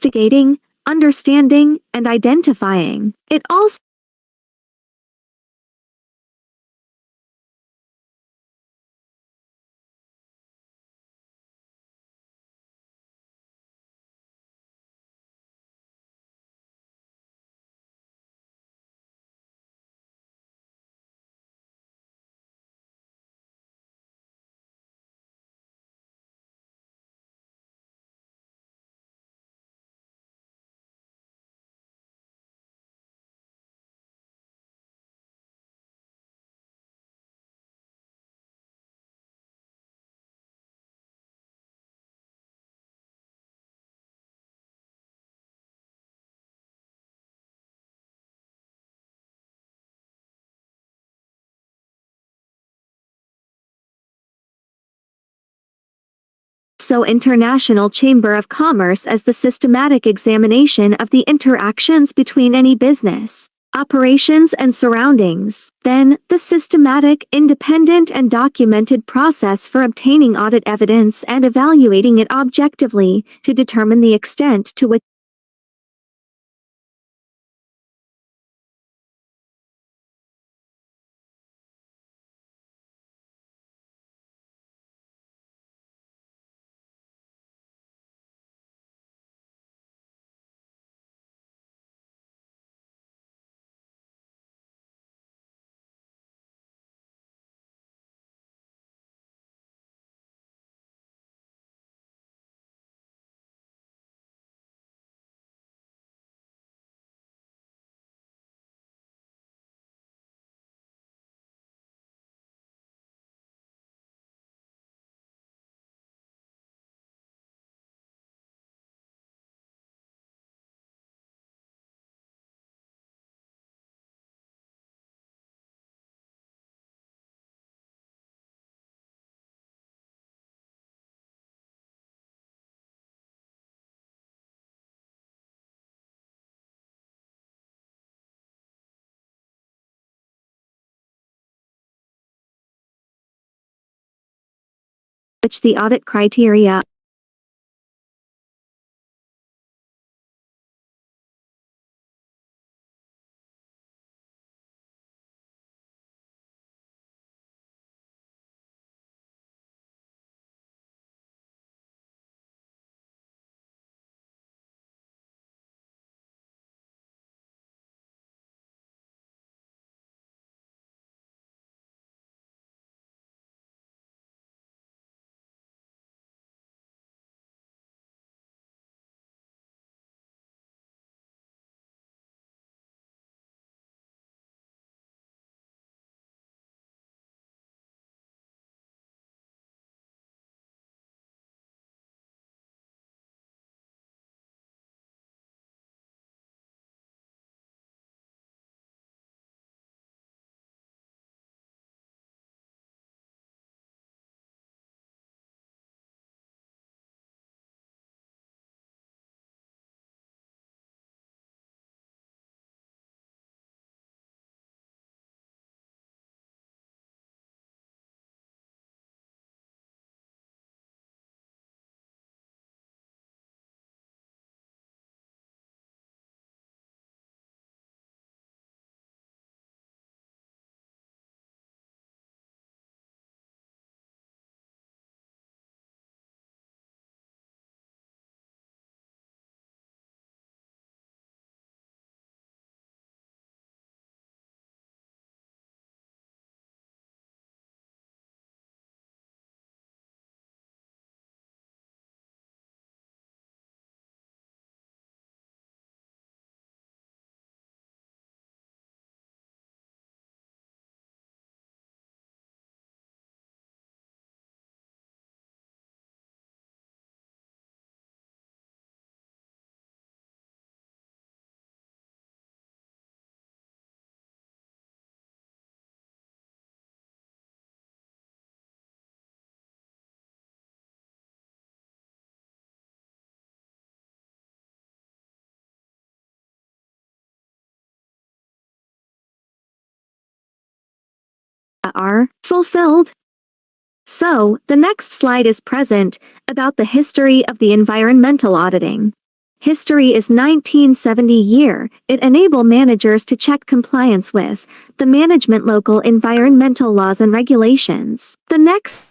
investigating, understanding, and identifying. It also International Chamber of Commerce as the systematic examination of the interactions between any business, operations and surroundings. Then, the systematic, independent and documented process for obtaining audit evidence and evaluating it objectively to determine the extent to which the audit criteria are fulfilled. So, the next slide is present about the history of the environmental auditing. History is 1970 year. It enable managers to check compliance with the management local environmental laws and regulations. The next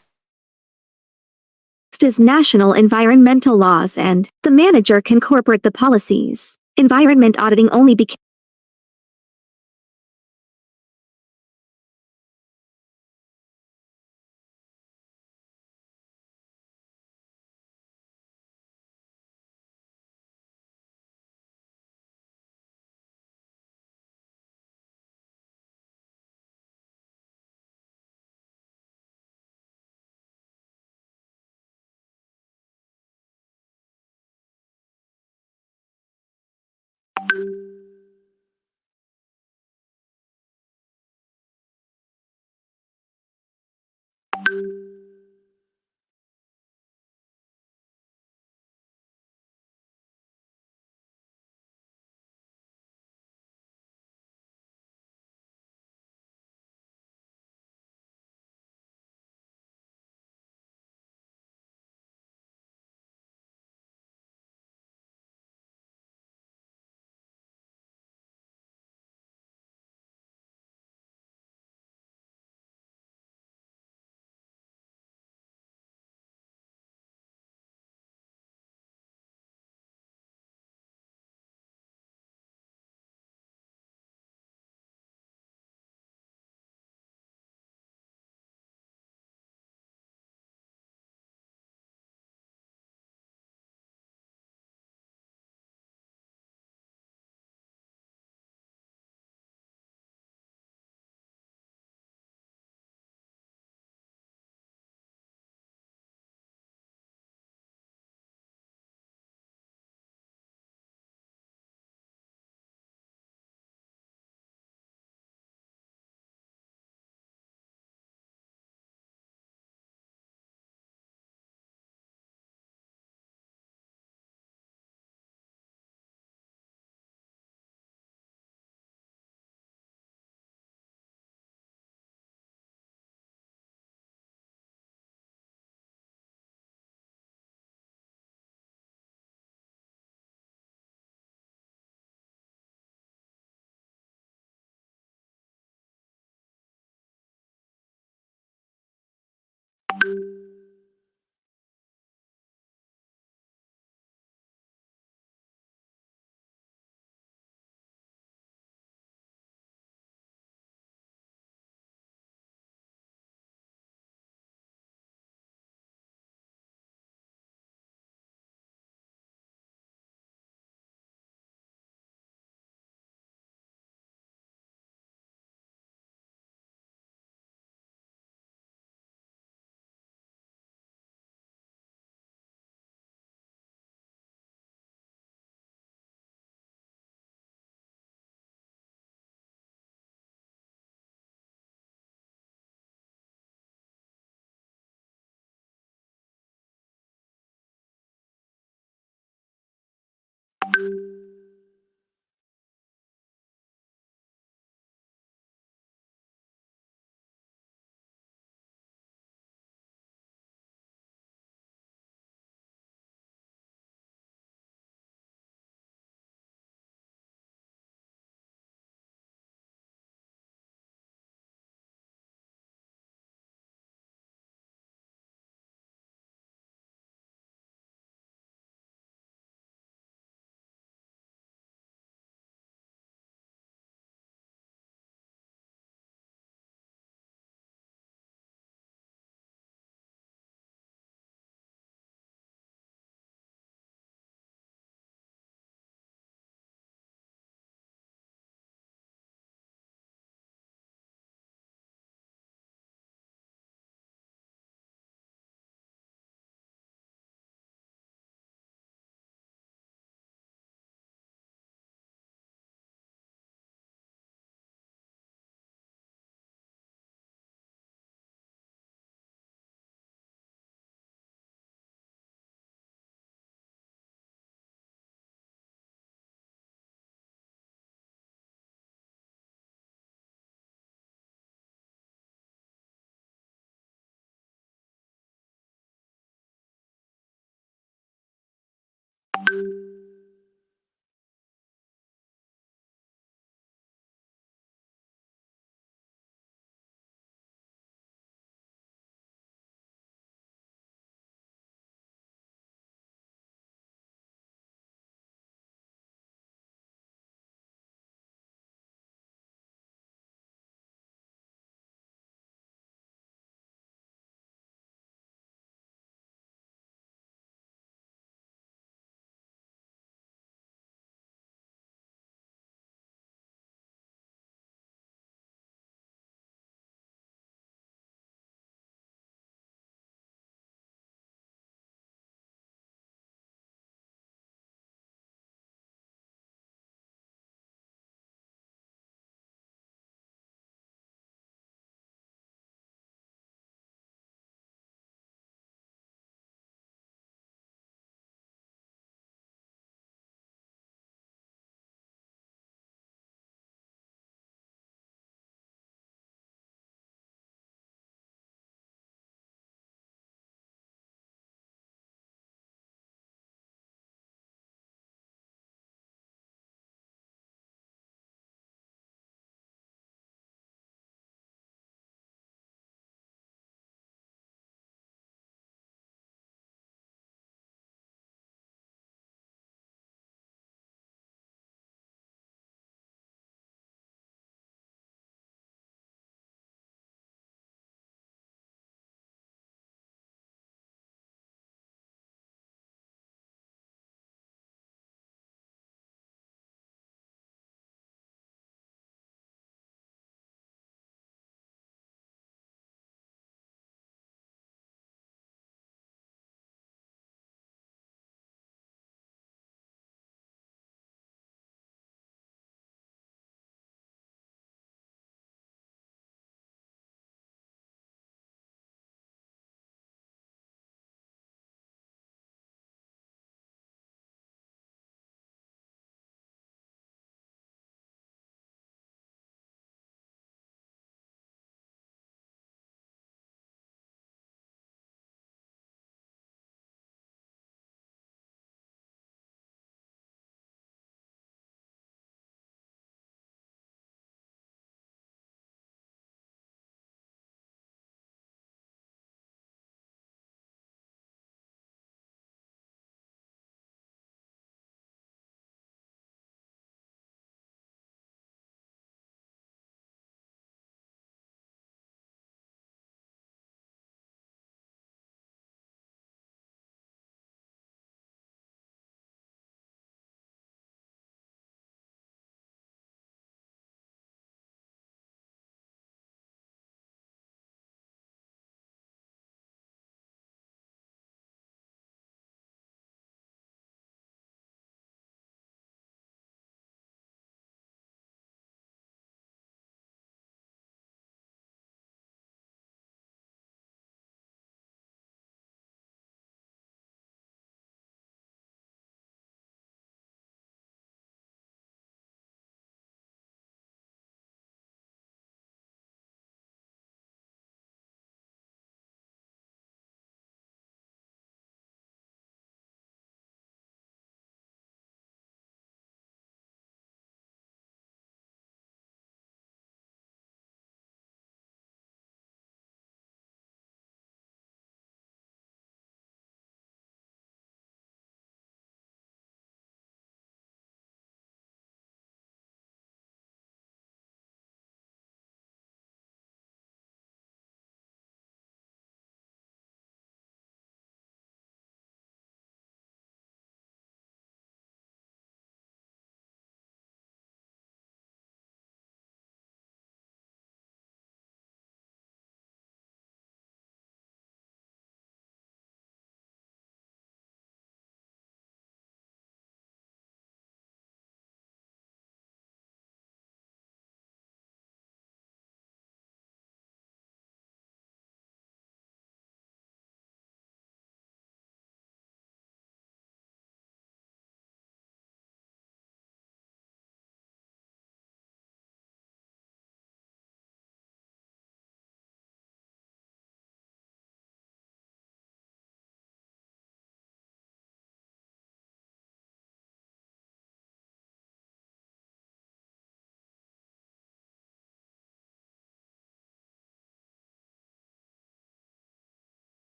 is national environmental laws and the manager can incorporate the policies. Environment auditing only became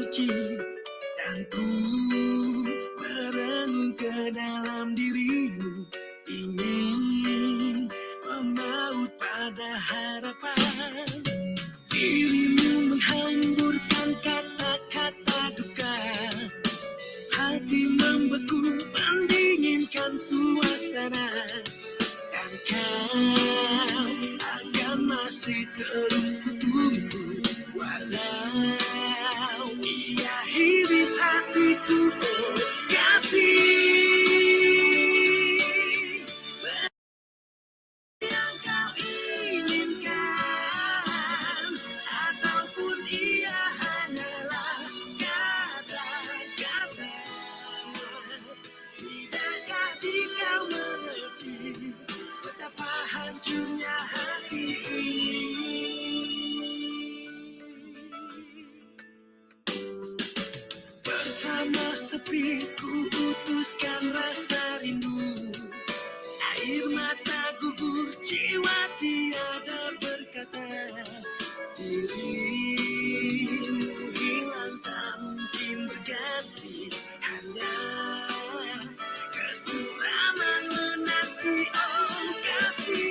suci, dan ku merenung ke dalam dirimu, ingin memaut pada harapan. Dirimu menghamburkan kata-kata duka, hati membeku mendinginkan suasana, dan kau akan masih terus kutunggu, walau ia hiris hatiku, oh kasih. Yang kau inginkan, ataupun ia hanyalah kata-kata, tidakkah kau mengerti betapa hancurnya hati ini? Bersama sepi ku utuskan rasa rindu, air mata gugur, jiwa tiada berkata. Dirimu hilang tak mungkin berganti, hanya kesuraman menanti, oh kasih.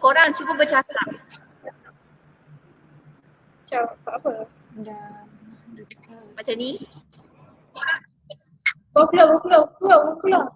Korang cuba bercakap. Cakap apa? Dah dekat. Macam ni. Keluar.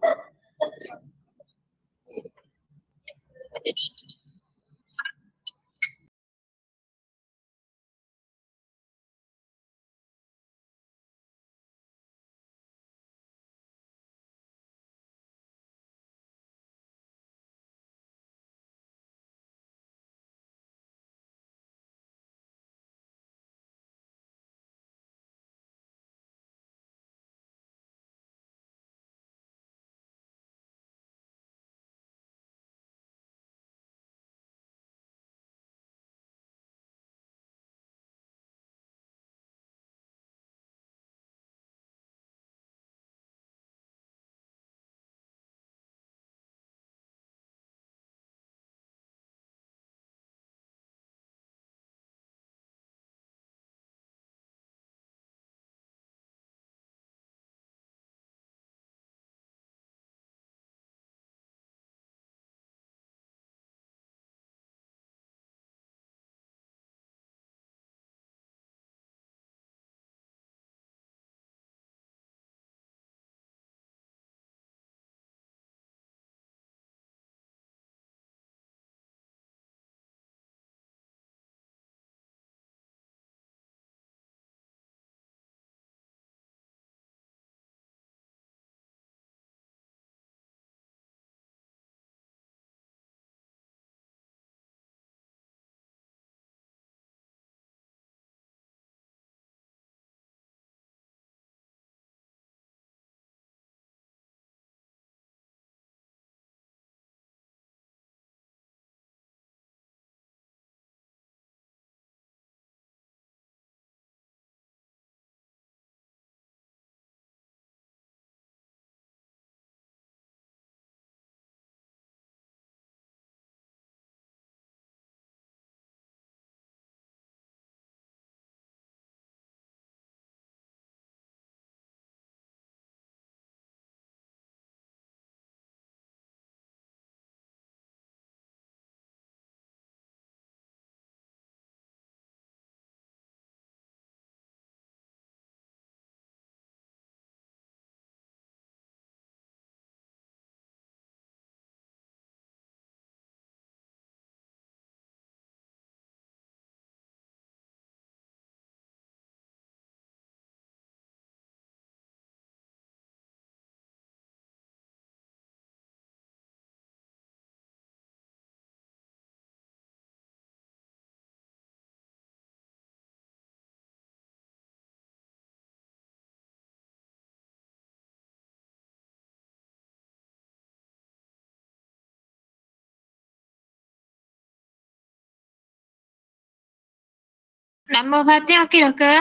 Nama Fatin okey dah ke?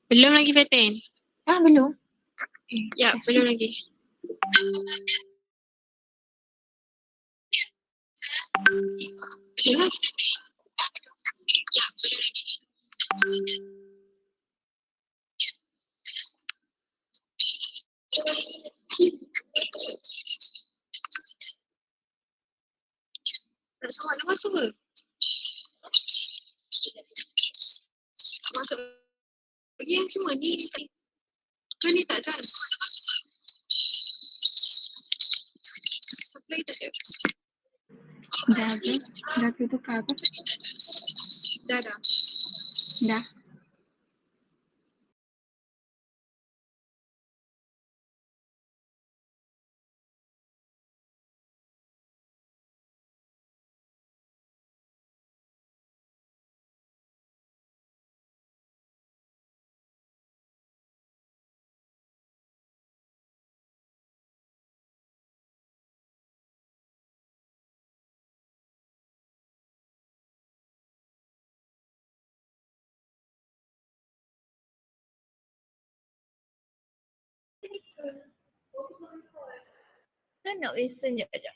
Belum lagi Fatin. Belum. Ya, belum lagi. Ya. Nak masuk ke? Masuk lagi yang semua ni. Kan ni tak ada. Supply tak ada. Dah ke? Dah tertukar ke? Dah. Dah. Kan nak listen sekejap.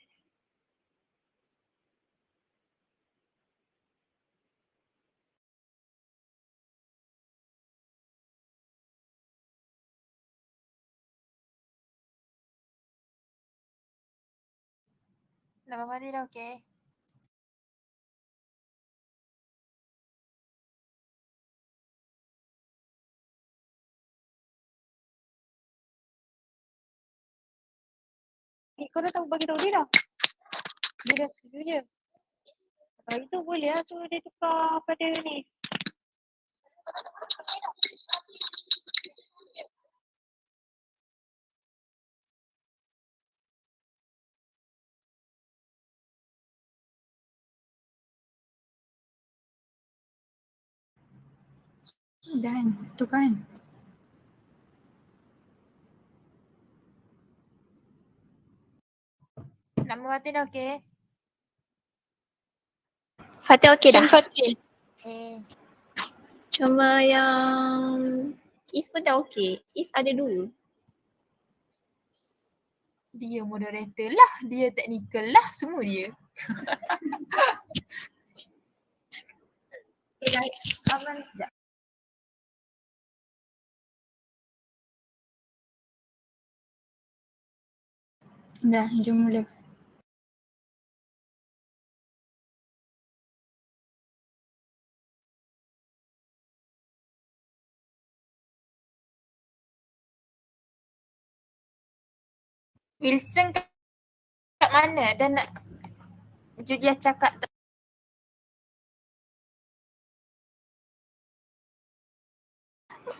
Nama mati dah okey. Kau dah tahu bagi tahu dia dah. Dia dah setuju je. Kalau itu boleh lah suruh dia tukar pada ni. Dan tu kan. Nama mati dah okey. Fatih okey dah. Cun Fatih. Okey. Cuma yang Is pun dah okey. Is ada 2. Dia moderator lah, dia teknikal lah, semua dia. Okay, dah. Aman sekejap. Dah, jom mula. Wilson kat mana dan nak Julia cakap tu.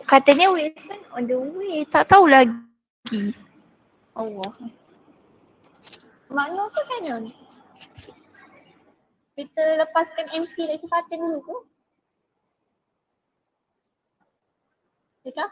Katanya Wilson on the way. Tak tahu lagi. Allah. Makna apa kan? Kita lepaskan MC Leci Fatin dulu ke? Ya kah?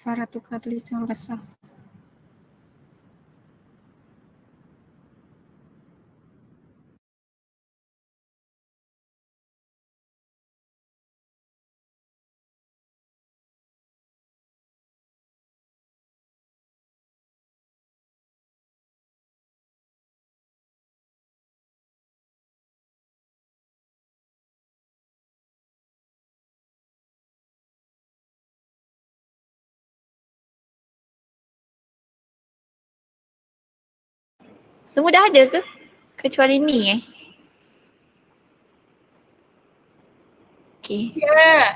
Farah tukar tulisan besar. Semua dah ada ke? Kecuali ni Okay. Ya. Yeah.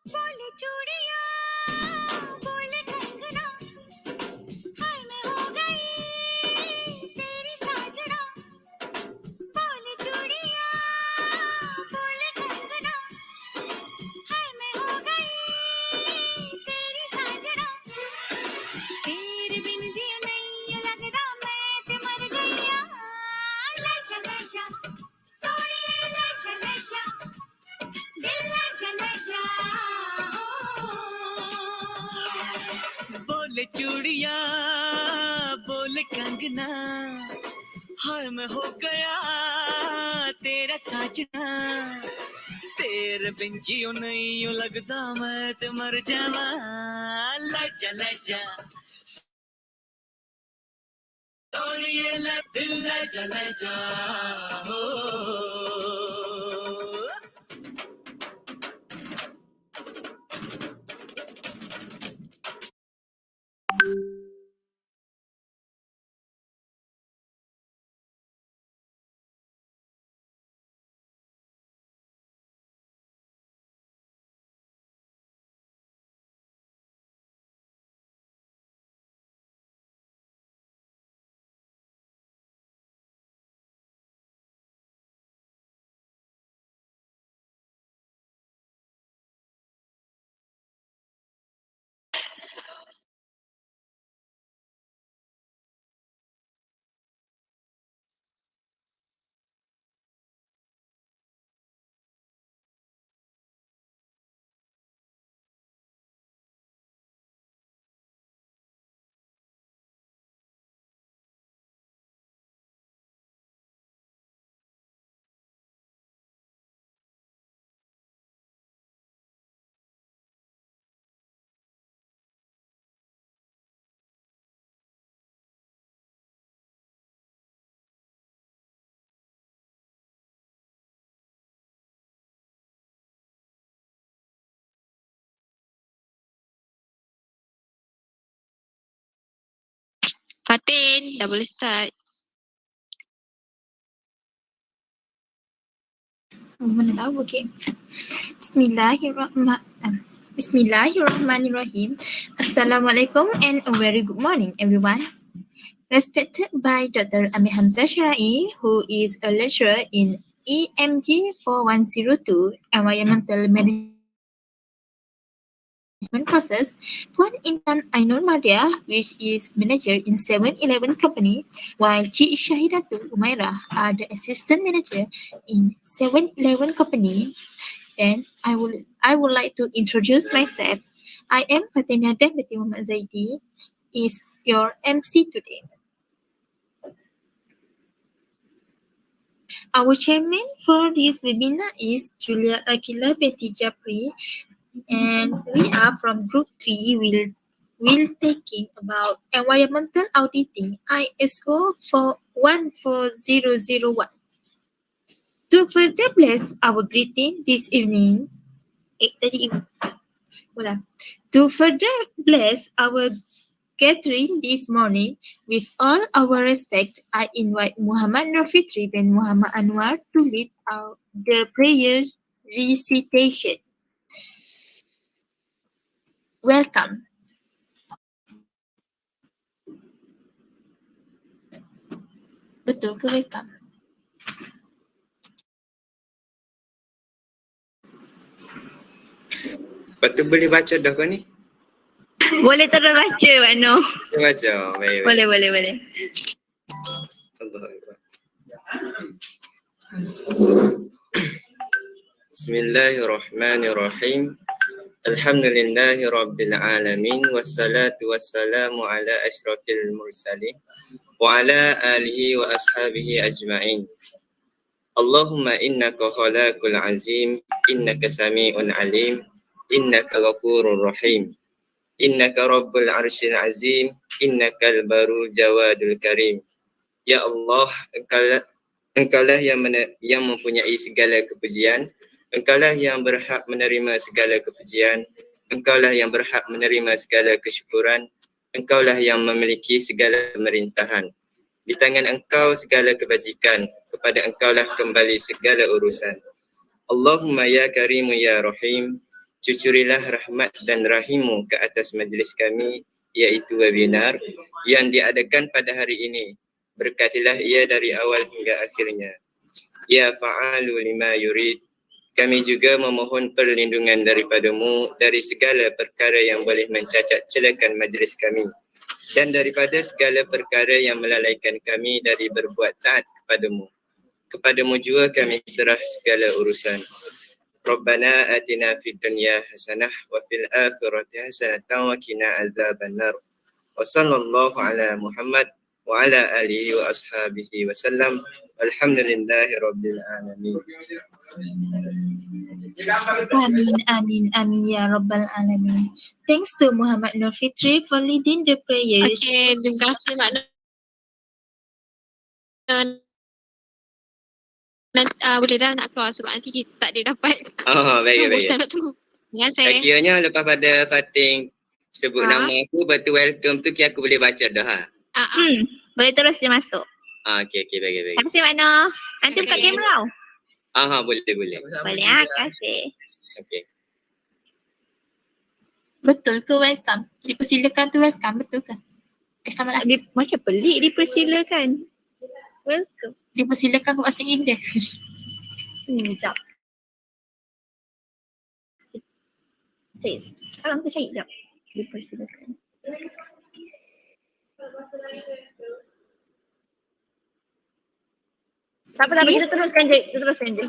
बोले चूड़िया बोले कंगना हाय मैं हो गई तेरी साजना बोले चूड़िया बोले कंगना हाय मैं हो गई तेरी साजना तेरे बिन जिया नहीं लगदा मैं ते मर गईया ले जा सोनिए ले जा दिल ले जा बोले चूड़िया बोले कंगना हाय मैं हो गया तेरा साजना तेरे बिन जियो नहीं यूं लगदा मैं ते मर जावा ले जा सोनिए ले दिल ले जा हो Fatin, dah boleh start. Mana tahu, okay. Bismillahirrahmanirrahim. Assalamualaikum and a very good morning, everyone. Respected by Dr. Amir Hamzah Sharai, who is a lecturer in EMG 4102, Environmental Management Courses, Puan Intan Ainul Madia, which is manager in 7-Eleven company, while Cik Syahidatul Umairah are the assistant manager in 7-Eleven company. Then I would like to introduce myself. I am Fatina Deputy Muhammad Zaidi, is your MC today. Our chairman for this webinar is Julia Akila Betty Japri, and we are from Group 3. We'll taking about environmental auditing ISO 14001. To further bless our greeting this evening, to further bless our gathering this morning, with all our respect, I invite Muhammad Nur Fitri bin Muhammad Anwar to lead the prayer recitation. Welcome. Betul ke welcome? Betul boleh baca dah kau ni? Boleh terus baca, Pak Noh. Boleh baca. Baik. Boleh. Allah Akbar. Bismillahirrahmanirrahim. Alhamdulillahi Rabbil Alamin. Wassalatu wassalamu ala ashrafil mursalin. Wa ala alihi wa ashabihi ajma'in. Allahumma innaka khalaqul azim. Innaka sami'un alim. Innaka ghafurur rahim. Innaka rabbul arsyil azim. Innaka al-barul jawadul karim. Ya Allah, Engkaulah yang mempunyai segala kepujian. Engkaulah yang berhak menerima segala kepujian. Engkaulah yang berhak menerima segala kesyukuran. Engkaulah yang memiliki segala pemerintahan. Di tangan Engkau segala kebajikan. Kepada Engkaulah kembali segala urusan. Allahumma ya karimu ya rahim. Cucurilah rahmat dan rahimu ke atas majlis kami, iaitu webinar yang diadakan pada hari ini. Berkatilah ia dari awal hingga akhirnya. Ya fa'alu lima yurid. Kami juga memohon perlindungan daripadamu dari segala perkara yang boleh mencacat celakan majlis kami dan daripada segala perkara yang melalaikan kami dari berbuat taat kepadamu. Kepadamu juga kami serah segala urusan. Rabbana atina fid dunya hasanah wa fil akhirati hasanatan wa qina adzabannar. Wa sallallahu ala Muhammad wa ala alihi wa ashabihi wa sallam. Alhamdulillahi rabbil alamin. Amin ya rabbal alamin. Thanks to Muhammad Nur Fitri for leading the prayer. Okay, terima kasih Mak Nur. Nanti, boleh dah nak keluar sebab nanti kita tak ada dapat. Baik. Ustaz nak tunggu. Dengan saya. Kiranya lepas pada Fatin sebut nama aku, betul welcome tu kira aku boleh baca dah. Boleh terus dia masuk. Okey, baik. Terima kasih, Pak Noh. Nanti buka kamera tau. Boleh. Boleh, terima kasih. Okey. Betul ke welcome? Dipersilakan tu welcome, betul ke? Selamat datang. Macam pelik dipersilakan. Welcome. Dipersilakan ke bahasa Inggeris. Sekejap. Sekarang kita cari sekejap. Dipersilakan. Tak apa, kita teruskan je.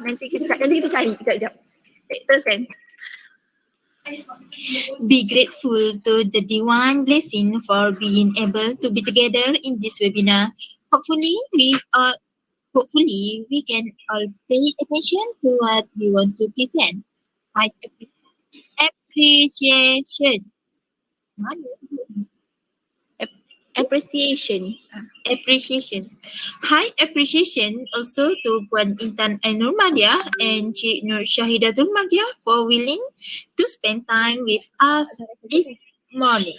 Nanti kita cari sekejap. Teruskan. Be grateful to the divine blessing for being able to be together in this webinar. Hopefully we can all pay attention to what we want to present. High appreciation. High appreciation also to Puan Intan Ainul Madia and Cik Nur Syahidatul Madia for willing to spend time with us this morning.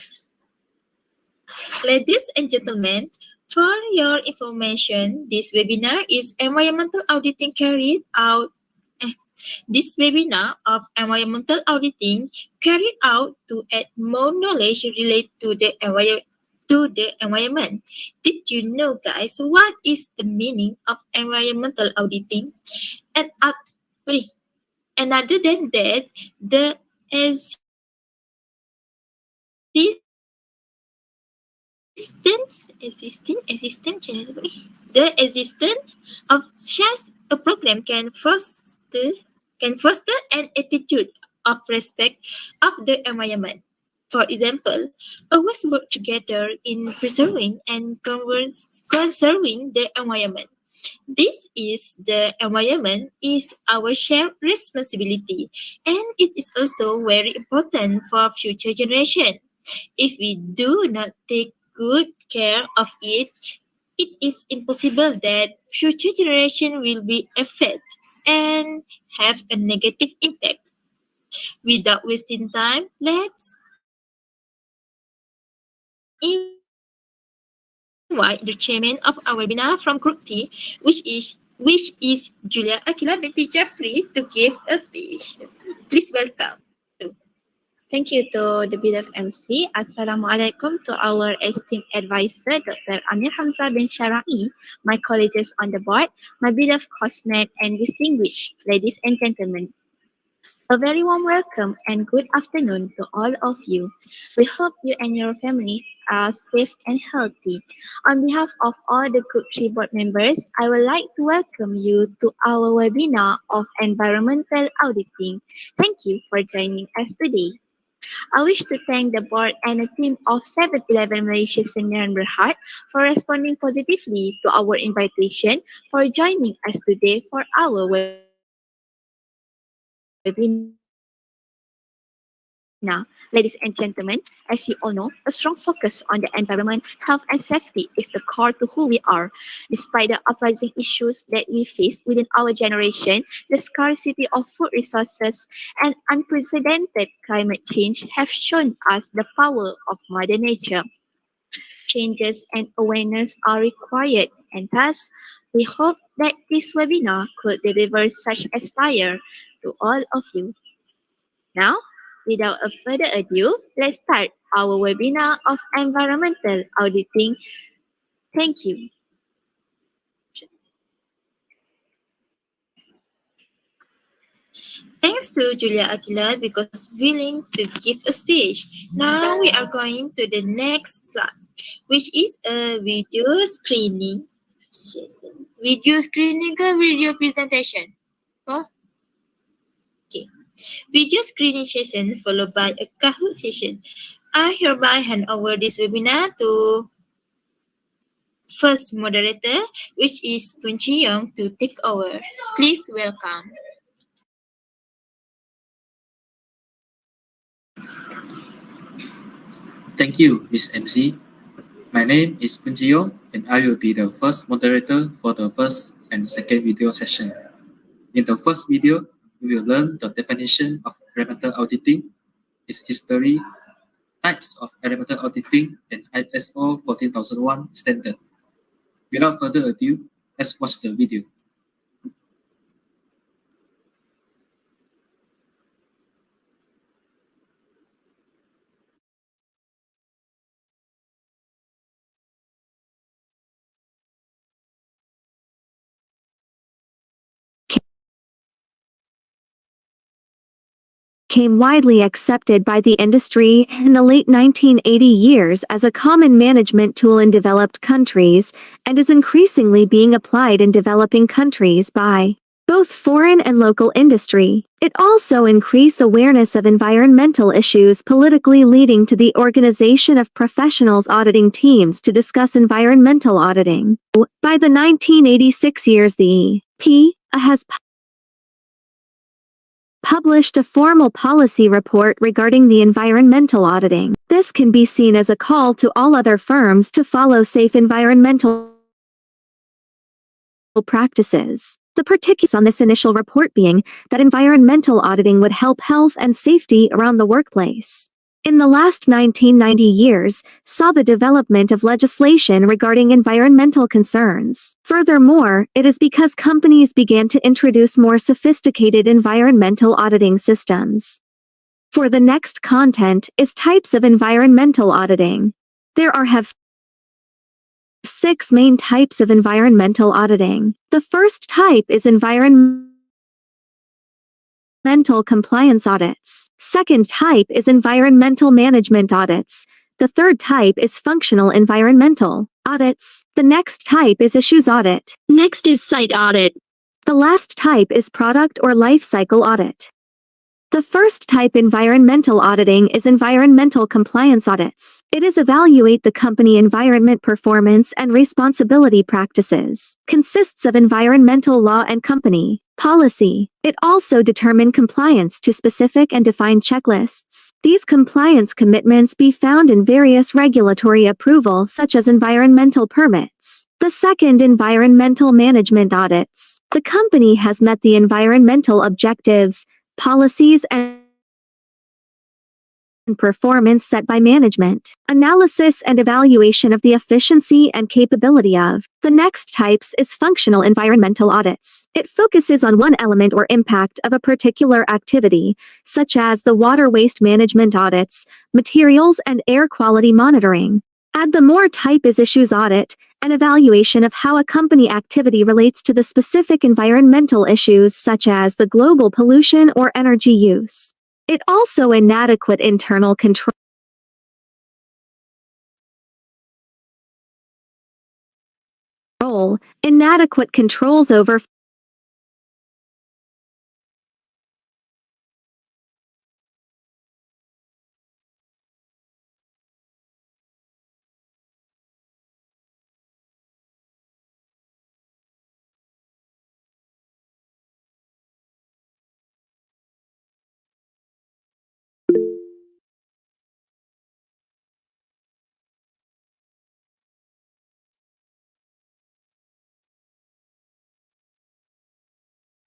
Ladies and gentlemen, for your information, this webinar is environmental auditing carried out. This webinar of environmental auditing carried out to add more knowledge related to the environment. Did you know, guys, what is the meaning of environmental auditing? And other than that, the the existence of such a program can foster an attitude of respect of the environment. For example, always work together in preserving and conserving the environment. This is the environment is our shared responsibility, and it is also very important for future generation. If we do not take good care of it, it is impossible that future generation will be affected and have a negative impact. Without wasting time, let's invite the chairman of our webinar from Group T, which is Julia Akila binti Japri, to give a speech. Please welcome. Thank you to the beloved MC. Assalamualaikum to our esteemed advisor, Dr. Amir Hamzah bin Sharai, my colleagues on the board, my beloved classmates and distinguished ladies and gentlemen. A very warm welcome and good afternoon to all of you. We hope you and your families are safe and healthy. On behalf of all the Group 3 board members, I would like to welcome you to our webinar of environmental auditing. Thank you for joining us today. I wish to thank the board and a team of 7-Eleven Malaysia Sdn Bhd for responding positively to our invitation for joining us today for our webinar. Now, ladies and gentlemen, as you all know, a strong focus on the environment, health and safety is the core to who we are. Despite the uprising issues that we face within our generation, the scarcity of food resources and unprecedented climate change have shown us the power of Mother Nature. Changes and awareness are required, and thus, we hope that this webinar could deliver such aspire to all of you. Now, without a further ado, let's start our webinar of environmental auditing. Thank you. Thanks to Julia Akila because willing to give a speech. Now we are going to the next slide, which is a video screening session. Video screening or video presentation? Oh, okay. Video screening session followed by a Kahoot session. I hereby hand over this webinar to first moderator, which is Poon Chi Young, to take over. Please welcome. Thank you, Ms. MC. My name is Poon Chi Young, and I will be the first moderator for the first and second video session. In the first video, we will learn the definition of environmental auditing, its history, types of environmental auditing, and ISO 14001 standard. Without further ado, let's watch the video. Became widely accepted by the industry in the late 1980 years as a common management tool in developed countries, and is increasingly being applied in developing countries by both foreign and local industry. It also increased awareness of environmental issues politically, leading to the organization of professionals auditing teams to discuss environmental auditing. By the 1986 years, the EPA has published a formal policy report regarding the environmental auditing. This can be seen as a call to all other firms to follow safe environmental practices. The particulars on this initial report being that environmental auditing would help health and safety around the workplace. in the last 1990 years saw the development of legislation regarding environmental concerns. Furthermore, it is because companies began to introduce more sophisticated environmental auditing systems. For the next content is types of environmental auditing. There are 6 main types of environmental auditing. The first type is environmental compliance audits. Second type is environmental management audits. The third type is functional environmental audits. The next type is issues audit. Next is site audit. The last type is product or life cycle audit. The first type environmental auditing is environmental compliance audits. It is evaluate the company environment performance and responsibility practices. Consists of environmental law and company policy. It also determine compliance to specific and defined checklists. These compliance commitments be found in various regulatory approval such as environmental permits. The second environmental management audits. The company has met the environmental objectives, policies and performance set by management. Analysis and evaluation of the efficiency and capability of. The next types is functional environmental audits. It focuses on one element or impact of a particular activity, such as the water waste management audits, materials and air quality monitoring. Add the more type is issues audit, an evaluation of how a company activity relates to the specific environmental issues such as the global pollution or energy use. It also inadequate internal control. Inadequate controls over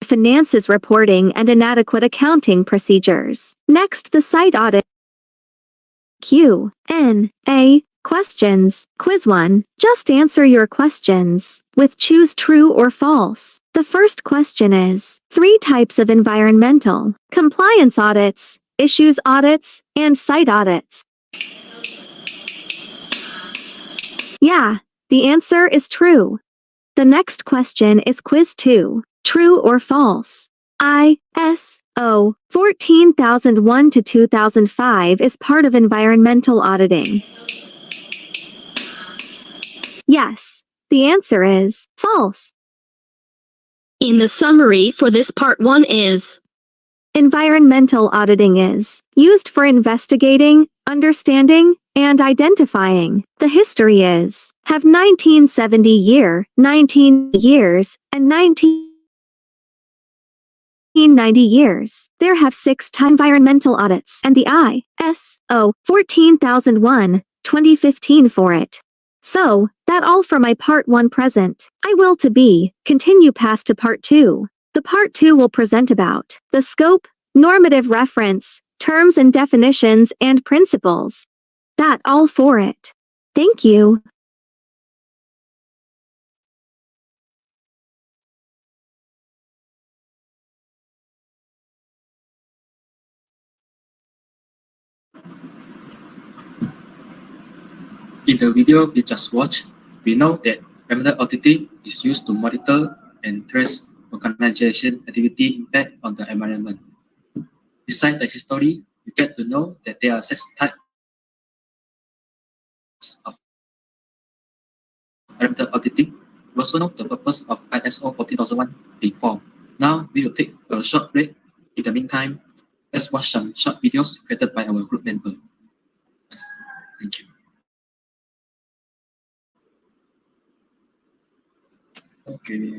finances reporting and inadequate accounting procedures. Next, the site audit. Q&A questions. Quiz 1. Just answer your questions with choose true or false. The first question is 3 types of environmental compliance audits, issues audits, and site audits. Yeah, the answer is true. The next question is quiz 2. True or false? ISO 14001 to 2005 is part of environmental auditing. Yes, the answer is false. In the summary for this part 1 is environmental auditing is used for investigating, understanding, and identifying. The history is have 1970 year, 19 years, and 1990 years. There have 6 environmental audits and the ISO 14001 2015 for it. So, that all for my part 1 present. I will to be, continue past to part 2. The part 2 will present about the scope, normative reference, terms and definitions and principles. That all for it. Thank you. In the video we just watched, we know that environmental auditing is used to monitor and trace organization activity impact on the environment. Besides the history, you get to know that there are 6 types of environmental auditing. You also know the purpose of ISO 14001 being formed. Now we will take a short break. In the meantime, let's watch some short videos created by our group member. Thank you. Okay.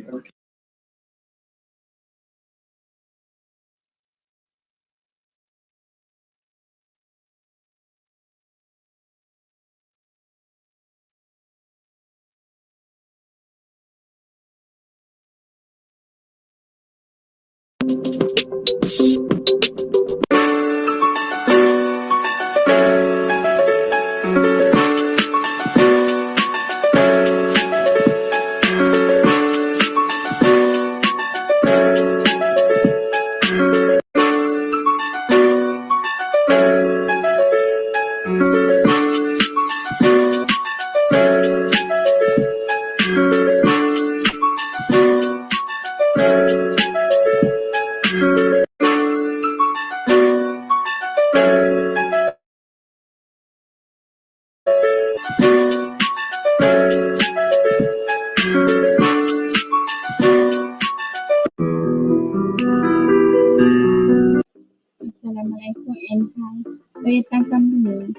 Assalamualaikum and hi. Toyota Company.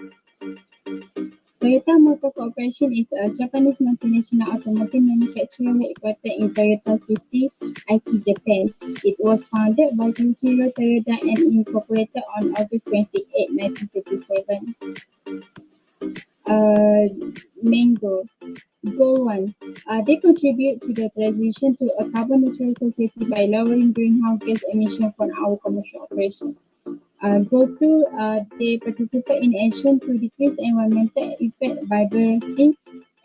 Toyota Motor Corporation is a Japanese multinational automotive manufacturer headquartered in Toyota City, Aichi, Japan. It was founded by Kenshiro Toyoda and incorporated on August 28, 1937. Mango. Goal 1. They contribute to the transition to a carbon neutral society by lowering greenhouse gas emissions from our commercial operations. Goal 2. They participate in action to decrease environmental effect by building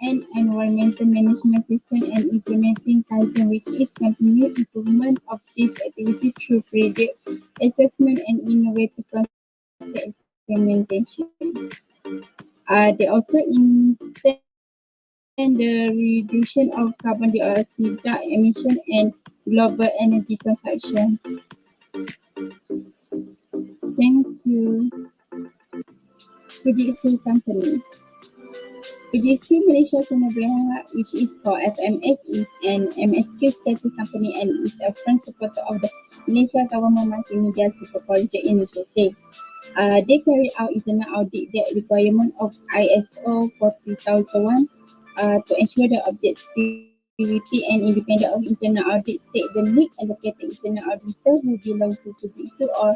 an environmental management system and implementing Kaizen, which is continued improvement of this activity through periodic assessment and innovative concept implementation. They also intend the reduction of carbon dioxide emission and global energy consumption. Thank you. Fujitsu Company. Fujitsu Malaysia Sdn Bhd, which is called FMS, is an MSQ status company and is a front supporter of the Malaysia Government Multimedia Super Project Initiative. They carry out internal audit the requirement of ISO 40001 to ensure the objectivity and independence of internal audit. Take the lead allocated internal auditor who belong to Fujitsu or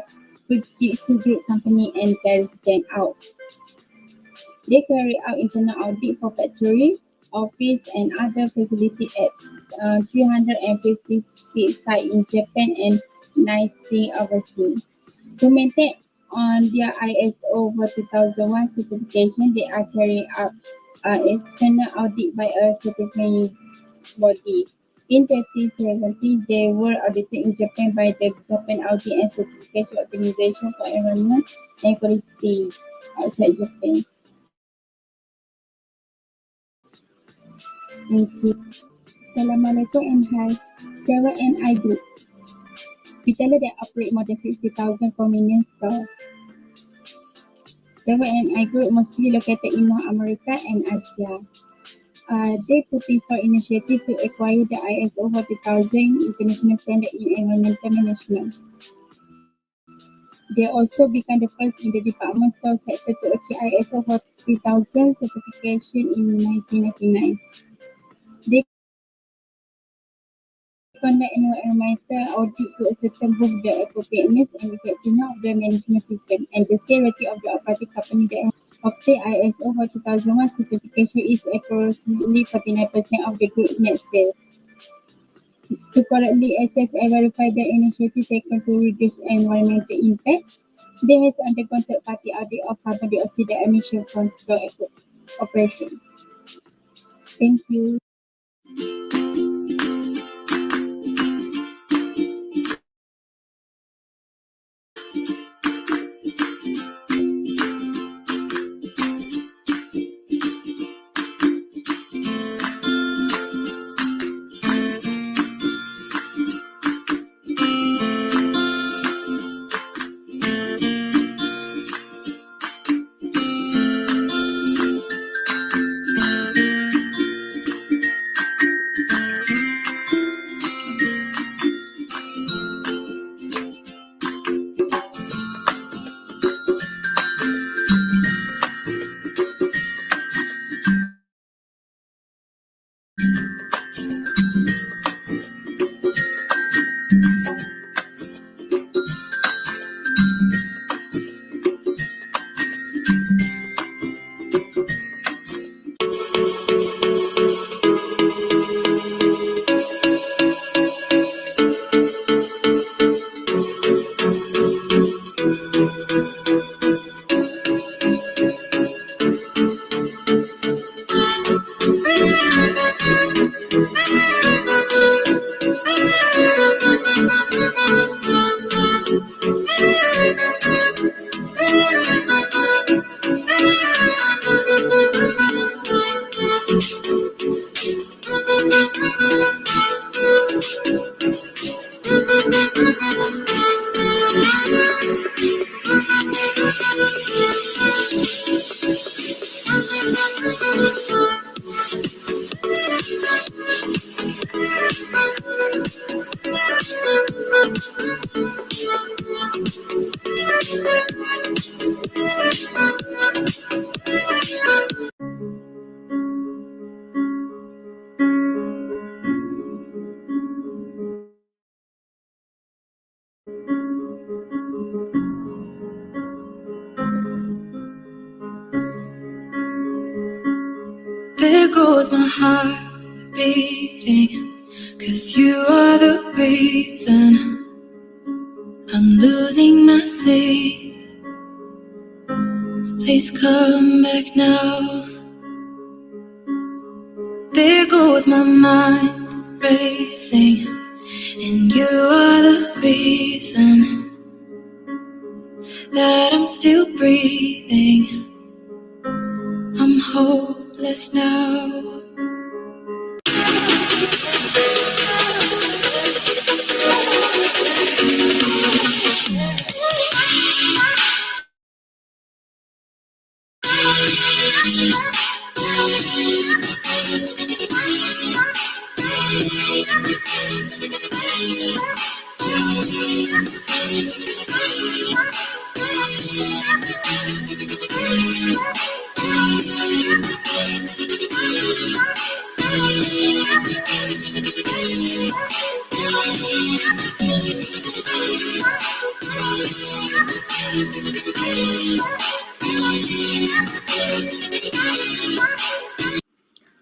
Fujitsu Group Company and carries them out. They carry out internal audit for factory, office and other facilities at 356 sites in Japan and 90 overseas. To maintain on their ISO 40001 certification, they are carrying out external audit by a certifying body. In 2017, they were audited in Japan by the Japan Audit and Certification Organization for Environment and Quality outside Japan. Thank you. Assalamualaikum and hi. 7NI Group. Retailer that operate more than 60,000 convenience stores. 7NI Group mostly located in North America and Asia. They putting for initiative to acquire the ISO 40000 international standard in environmental management. They also became the first in the department store sector to achieve ISO 40000 certification in 1999. They conduct environmental audit to ascertain both the appropriateness and effectiveness of the management system, and the sale rate of the operating company that obtain ISO 40001 certification is approximately 49% of the group net sales. To correctly assess and verify the initiative taken to reduce environmental impact, they has undergone third-party audit of carbon dioxide emission from store operation. Thank you. There goes my heart beating, 'cause you are the reason I'm losing my sleep. Please come back now. There goes my mind racing, and you are the reason that I'm still breathing. I'm hopeless now.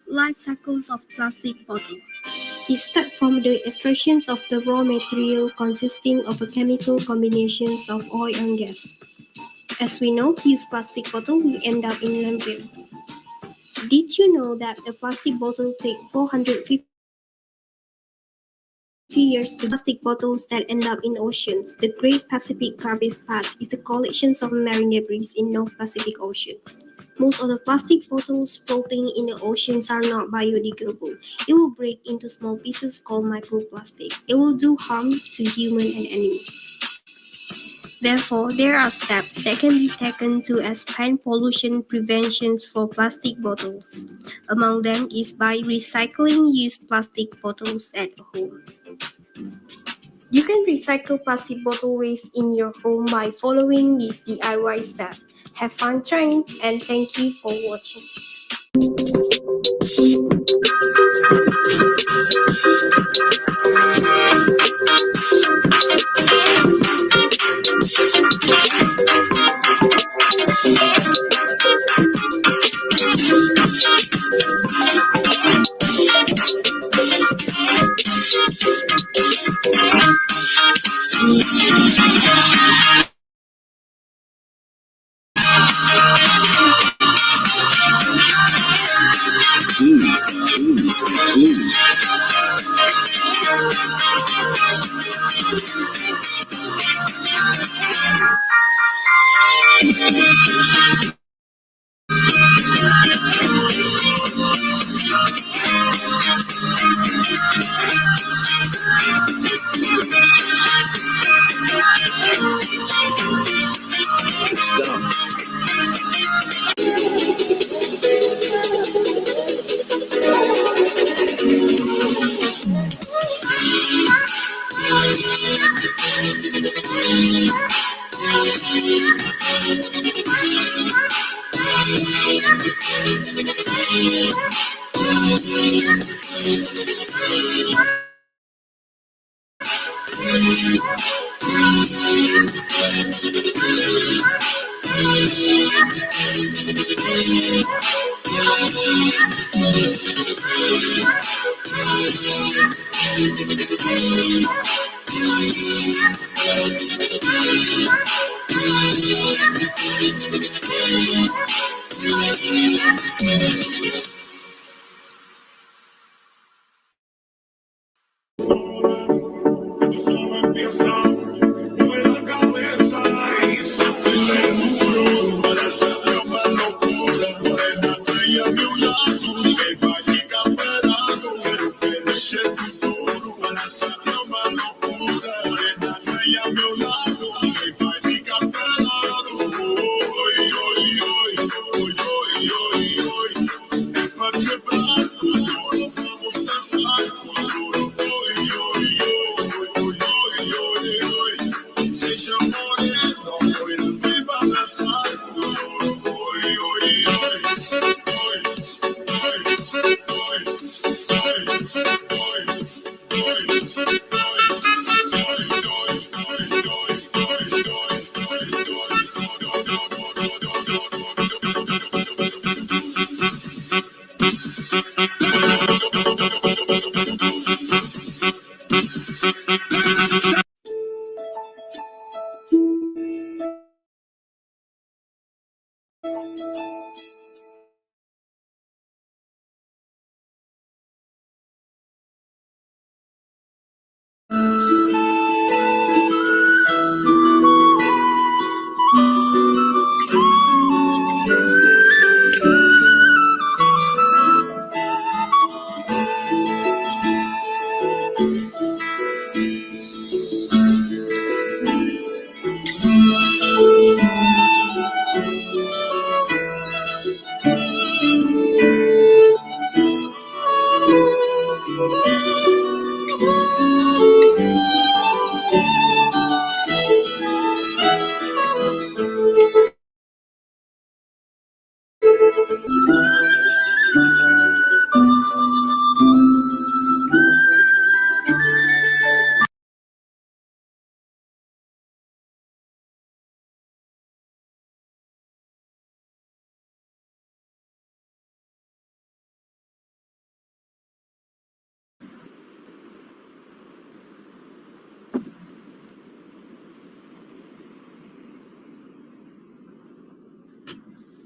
Life cycles of plastic bottle. It starts from the extraction of the raw material consisting of a chemical combinations of oil and gas. As we know, used plastic bottle will end up in landfill. Did you know that a plastic bottle takes 450 years to plastic bottles that end up in oceans? The Great Pacific Garbage Patch is the collection of marine debris in North Pacific Ocean. Most of the plastic bottles floating in the oceans are not biodegradable. It will break into small pieces called microplastic. It will do harm to human and animals. Therefore, there are steps that can be taken to expand pollution prevention for plastic bottles. Among them is by recycling used plastic bottles at home. You can recycle plastic bottle waste in your home by following these DIY steps. Have fun trying, and thank you for watching. It's done.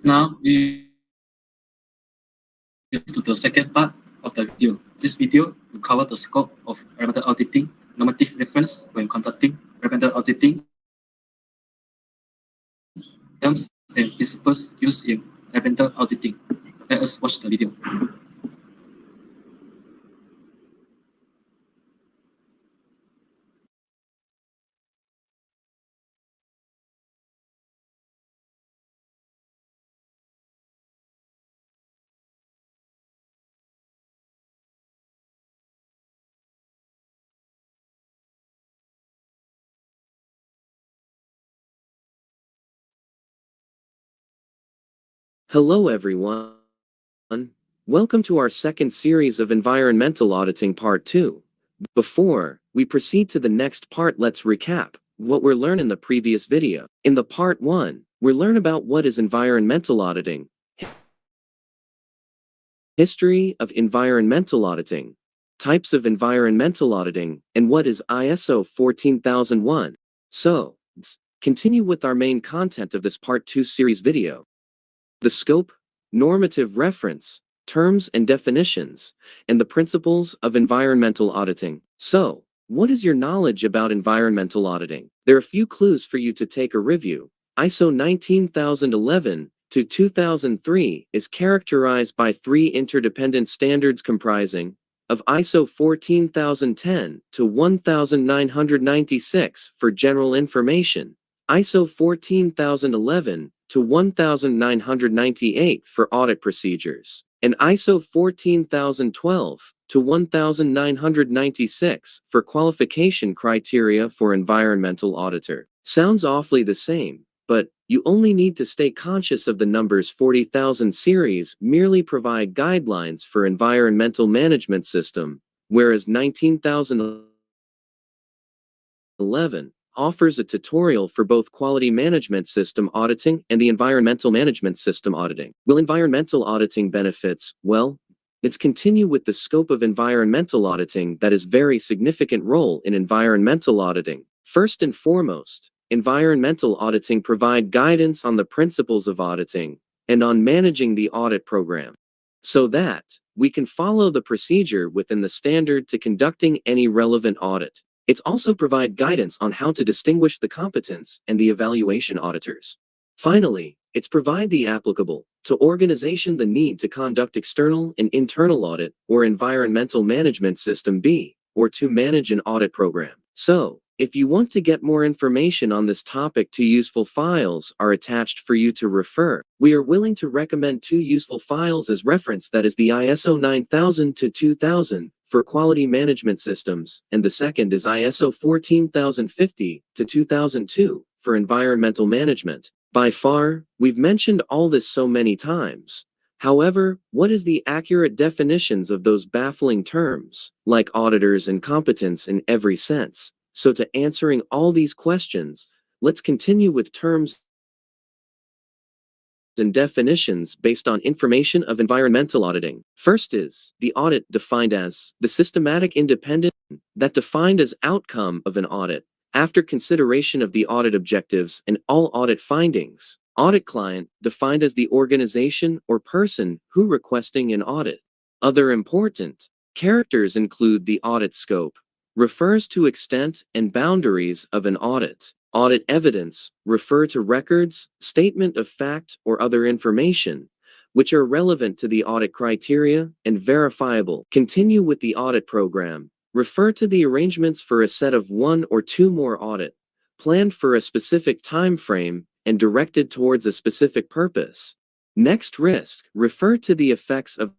Now we move to the second part of the video. This video will cover the scope of environmental auditing, normative reference when conducting environmental auditing, terms and principles used in environmental auditing. Let us watch the video. Hello everyone. Welcome to our second series of Environmental Auditing Part 2. Before we proceed to the next part, let's recap what we learned in the previous video. In the Part 1, we learn about what is environmental auditing, history of environmental auditing, types of environmental auditing, and what is ISO 14001. So, let's continue with our main content of this Part 2 series video. The scope, normative reference, terms and definitions, and the principles of environmental auditing. So, what is your knowledge about environmental auditing? There are a few clues for you to take a review. ISO 19011 to 2003 is characterized by 3 interdependent standards comprising of ISO 14010 to 1996 for general information, ISO 14011 to 1998 for audit procedures, and ISO 14012 to 1996 for qualification criteria for environmental auditor. Sounds awfully the same, but you only need to stay conscious of the numbers. 40,000 series merely provide guidelines for environmental management system, whereas 19,011 offers a tutorial for both quality management system auditing and the environmental management system auditing. Will environmental auditing benefits? Well, let's continue with the scope of environmental auditing that is very significant role in environmental auditing. First and foremost, environmental auditing provide guidance on the principles of auditing and on managing the audit program, so that we can follow the procedure within the standard to conducting any relevant audit. It's also provide guidance on how to distinguish the competence and the evaluation auditors. Finally, it's provide the applicable to organization the need to conduct external and internal audit or environmental management system B, or to manage an audit program. So, if you want to get more information on this topic, 2 useful files are attached for you to refer. We are willing to recommend 2 useful files as reference, that is the ISO 9000 to 2000 for quality management systems, and the second is ISO 14050 to 2002 for environmental management. By far, we've mentioned all this so many times. However, what is the accurate definitions of those baffling terms, like auditors and competence in every sense? So to answering all these questions, let's continue with terms and definitions based on information of environmental auditing. First is the audit, defined as the systematic independent that defined as outcome of an audit after consideration of the audit objectives and all audit findings. Audit client, defined as the organization or person who requesting an audit. Other important characters include the audit scope, refers to extent and boundaries of an audit. Audit evidence, refer to records, statement of fact, or other information, which are relevant to the audit criteria and verifiable. Continue with the audit program, refer to the arrangements for a set of 1 or 2 more audit, planned for a specific time frame and directed towards a specific purpose. Next, risk, refer to the effects of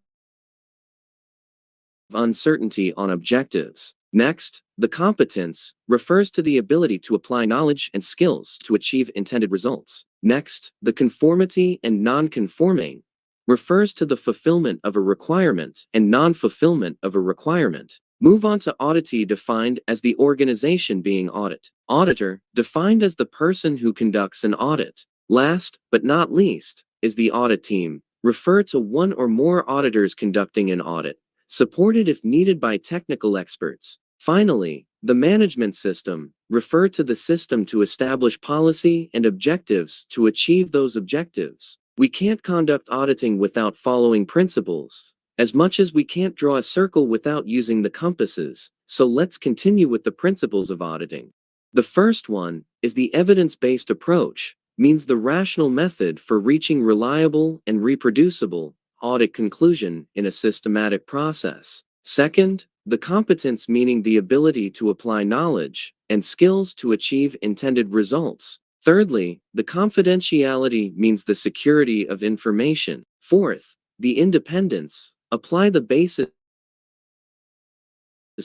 uncertainty on objectives. Next, the competence refers to the ability to apply knowledge and skills to achieve intended results. Next, the conformity and non-conforming refers to the fulfillment of a requirement and non-fulfillment of a requirement. Move on to auditee, defined as the organization being audit. Auditor, defined as the person who conducts an audit. Last but not least is the audit team, refer to 1 or more auditors conducting an audit, supported if needed by technical experts. Finally, the management system, refer to the system to establish policy and objectives to achieve those objectives. We can't conduct auditing without following principles, as much as we can't draw a circle without using the compasses, so let's continue with the principles of auditing. The first one is the evidence-based approach, means the rational method for reaching reliable and reproducible audit conclusion in a systematic process. Second, the competence, meaning the ability to apply knowledge and skills to achieve intended results. Thirdly, the confidentiality means the security of information. Fourth, the independence, apply the basis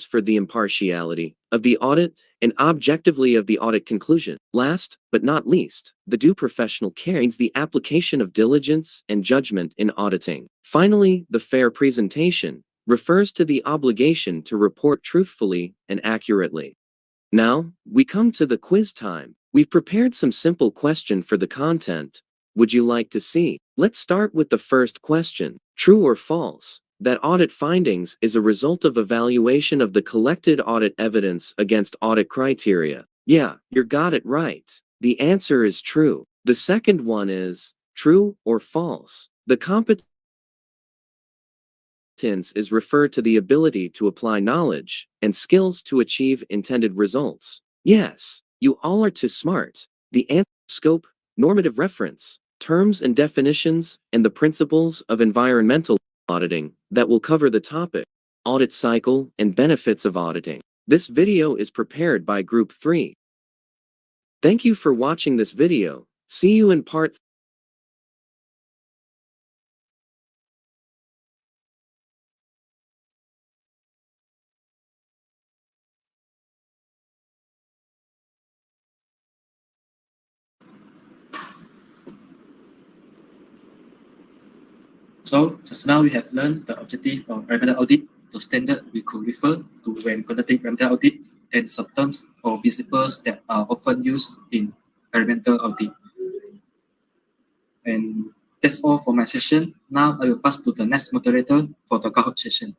for the impartiality of the audit and objectively of the audit conclusion. Last but not least, the due professional care means the application of diligence and judgment in auditing. Finally, the fair presentation refers to the obligation to report truthfully and accurately. Now, we come to the quiz time. We've prepared some simple question for the content. Would you like to see? Let's start with the first question. True or false, that audit findings is a result of evaluation of the collected audit evidence against audit criteria? Yeah, you got it right. The answer is true. The second one is true or false. The competence is referred to the ability to apply knowledge and skills to achieve intended results. Yes, you all are too smart. The answer: scope, normative reference, terms and definitions, and the principles of environmental auditing that will cover the topic, audit cycle and benefits of auditing. This video is prepared by Group 3. Thank you for watching this video. See you in part 3. So just now we have learned the objective of environmental audit. The standard we could refer to when conducting environmental audits and some terms or principles that are often used in environmental audit. And that's all for my session. Now I will pass to the next moderator for the Kahoot session.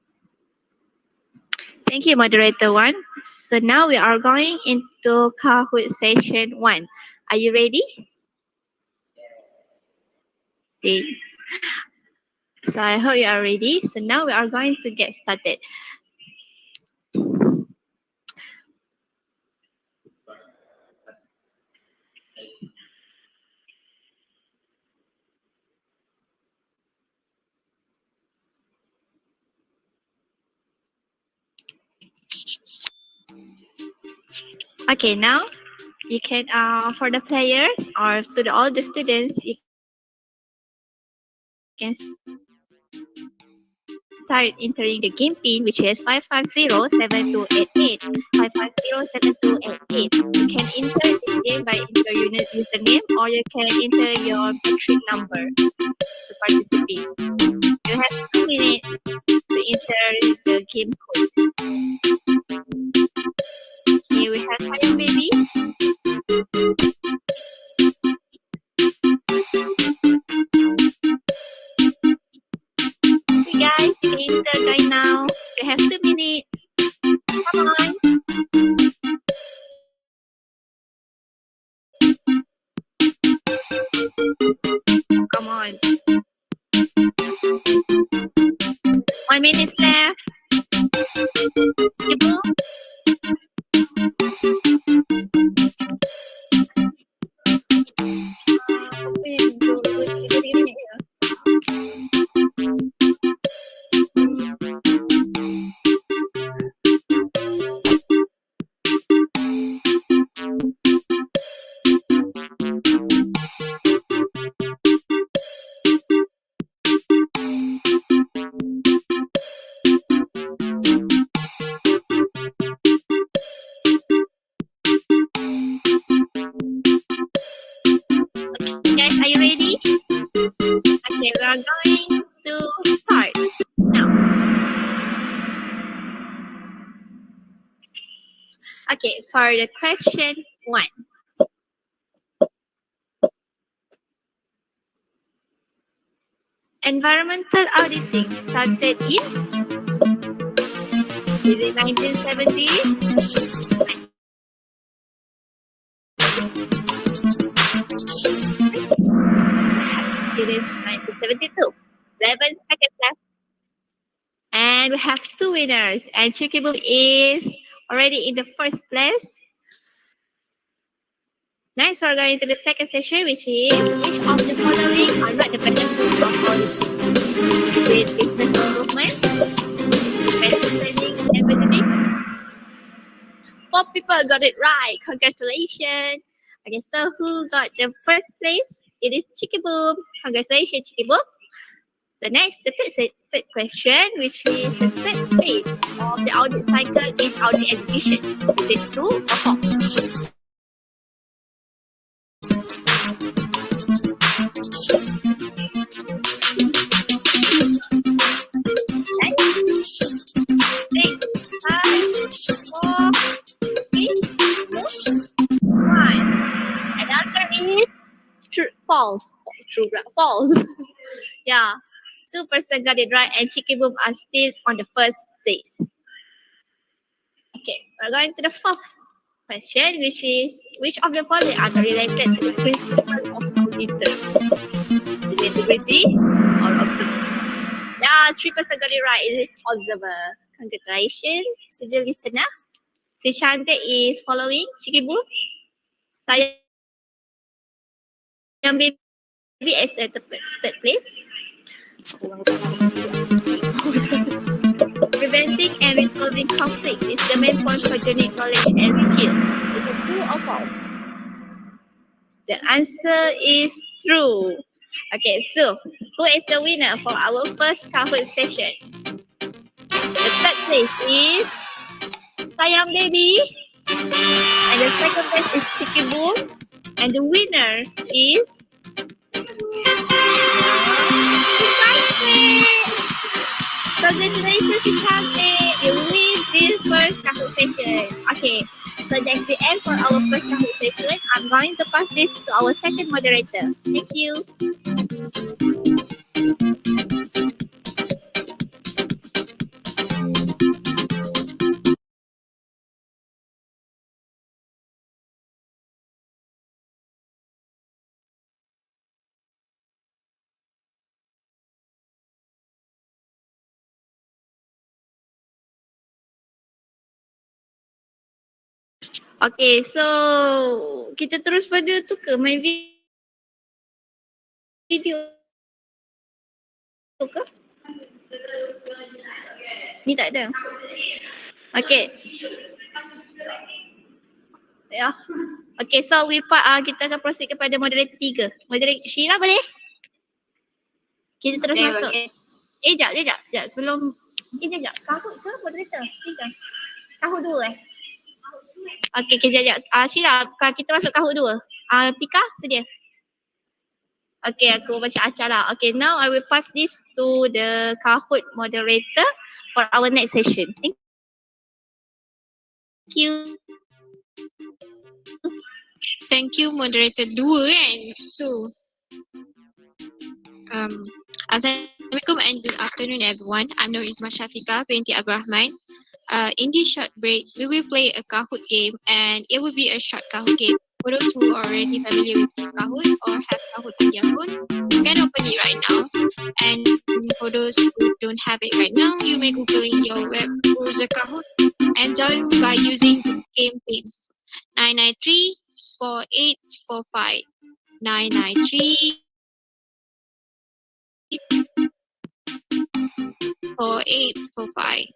Thank you, Moderator 1. So now we are going into Kahoot session 1. Are you ready? Okay. So I hope you are ready. So now we are going to get started. Okay, now you can, for the players or to all the students, you can start entering the game pin, which is 5507288. 5507288. You can enter this game by enter your username, or you can enter your country number to participate. You have 2 minutes to enter the game code. Okay, we have time, baby. Okay, guys, you can enter right now. You have 2 minutes. Come on. Come on. 1 minute left. Ibu. Guys, are you ready? Okay, we are going to start now. Okay, for the question 1. Environmental auditing started in 1970s? Perhaps you since 1972. 11 seconds left. And we have 2 winners. And Chicky Boom is already in the first place. Next, we're going to the second session, which is which of the following are not the benefits of policy? Is it business improvement, better planning, and budgeting? 4 people got it right. Congratulations. Okay, so who got the first place? It is Chicky Boom. Congratulations, Chicky Boom. The third question, which is the third phase of the audit cycle, is audit execution. Is it true or false? False. True, false. Yeah, 2% got it right, and Chicky Boom are still on the first place. Okay, we're going to the fourth question, which is which of the following are not related to the principle of auditor? Is it integrity or observer? Yeah, 3% got it right. It is observer. Congratulations to the listener. Si Cantik is following Chicky Boom. Sayang Baby is at the third place. Preventing and resolving conflict is the main point for unique knowledge and skill. Is it true or false? The answer is true. Okay, so who is the winner for our first Kahoot session? The third place is Sayang Baby. And the second place is Chicky Boom. And the winner is Congratulations, Cantik! You win this first Kahoot session. Okay, so that's the end for our first Kahoot session. I'm going to pass this to our second moderator. Thank you. Okay, so kita terus pada tu ke main video ke? Ni tak ada. Okay. Ya. Okay, so kita akan proceed kepada moderator 3. Moderator Syira boleh? Kita terus masuk. Jap. Sebelum jap. Kahoot ke moderator? 3. Kahoot 2 Okay, kejap. Syira, kita masuk Kahoot 2. Pika, sedia? Okay, aku baca acara. Okay, now I will pass this to the Kahoot moderator for our next session. Thank you. Thank you, moderator 2 kan? So, Assalamualaikum and good afternoon everyone. I'm Nur Isma Shafika binti Abdurrahman. In this short break, we will play a Kahoot game, and it will be a short Kahoot game. For those who are already familiar with this Kahoot or have Kahoot on their phone, you can open it right now. And for those who don't have it right now, you may Google in your web browser Kahoot and join by using this game pins 993-4845 993-4845.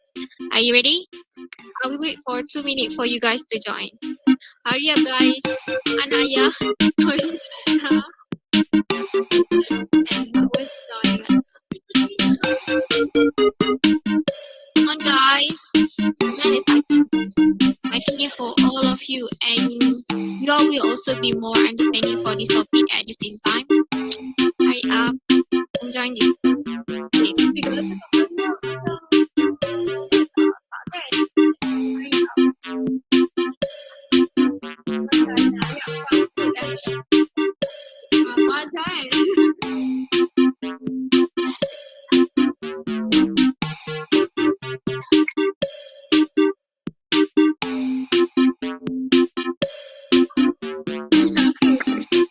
Are you ready? I will wait for 2 minutes for you guys to join. Hurry up, guys. Anaya. And what was join? Come on, guys. That is exciting game for all of you, and you all will also be more understanding for this topic at the same time. Hurry up and join this.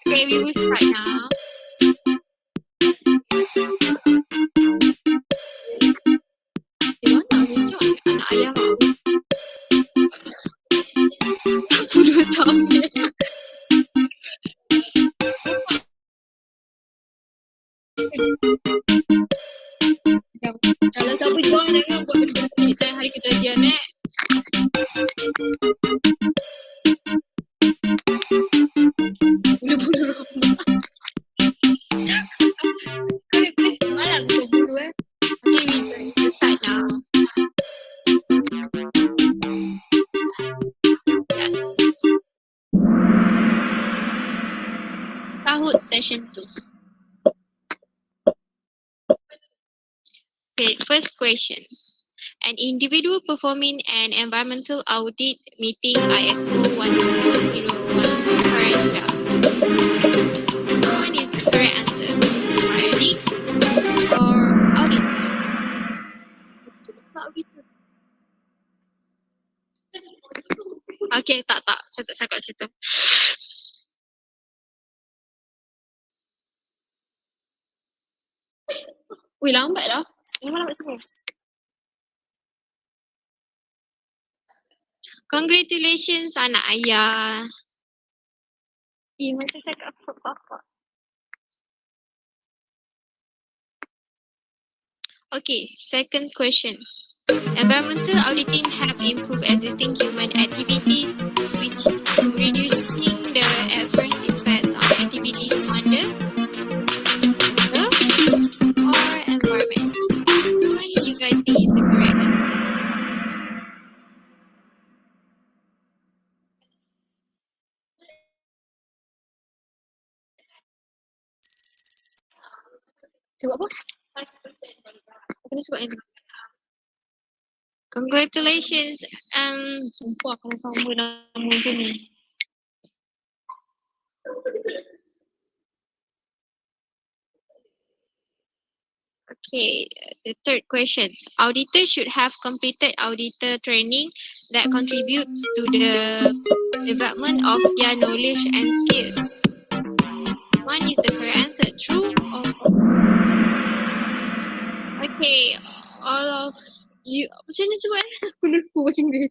Okay, we will start now. Kalau siapa jual jangan buat benda-benda time hari kita ujian Bulu-bulu rambut. Kau replace malam tu bulu Okay, we going to start now. Yes. Kahoot session 2. Okay, first questions. An individual performing an environmental audit meeting ISO 14012 correct. One is the correct answer. Ready? Or auditor? Auditor. Okay, tak. Saya tak cakap situ. Ui, lambat dah. Memang lambat semua. Congratulations anak ayah. Macam cakap apa-apa. Okay, second questions. Environmental auditing have improved existing human activities which to reducing the adverse effects on activities under or environment. What do you guys think is the correct answer? Sebab apa? Kena sebab yang congratulations. Sumpah kalau sama nama macam ni. Okay, the third questions. Auditors should have completed auditor training that contributes to the development of their knowledge and skills. One is the correct answer, true or false? Okay, all of you, macam mana sebut? Aku lupa bahasa Inggeris.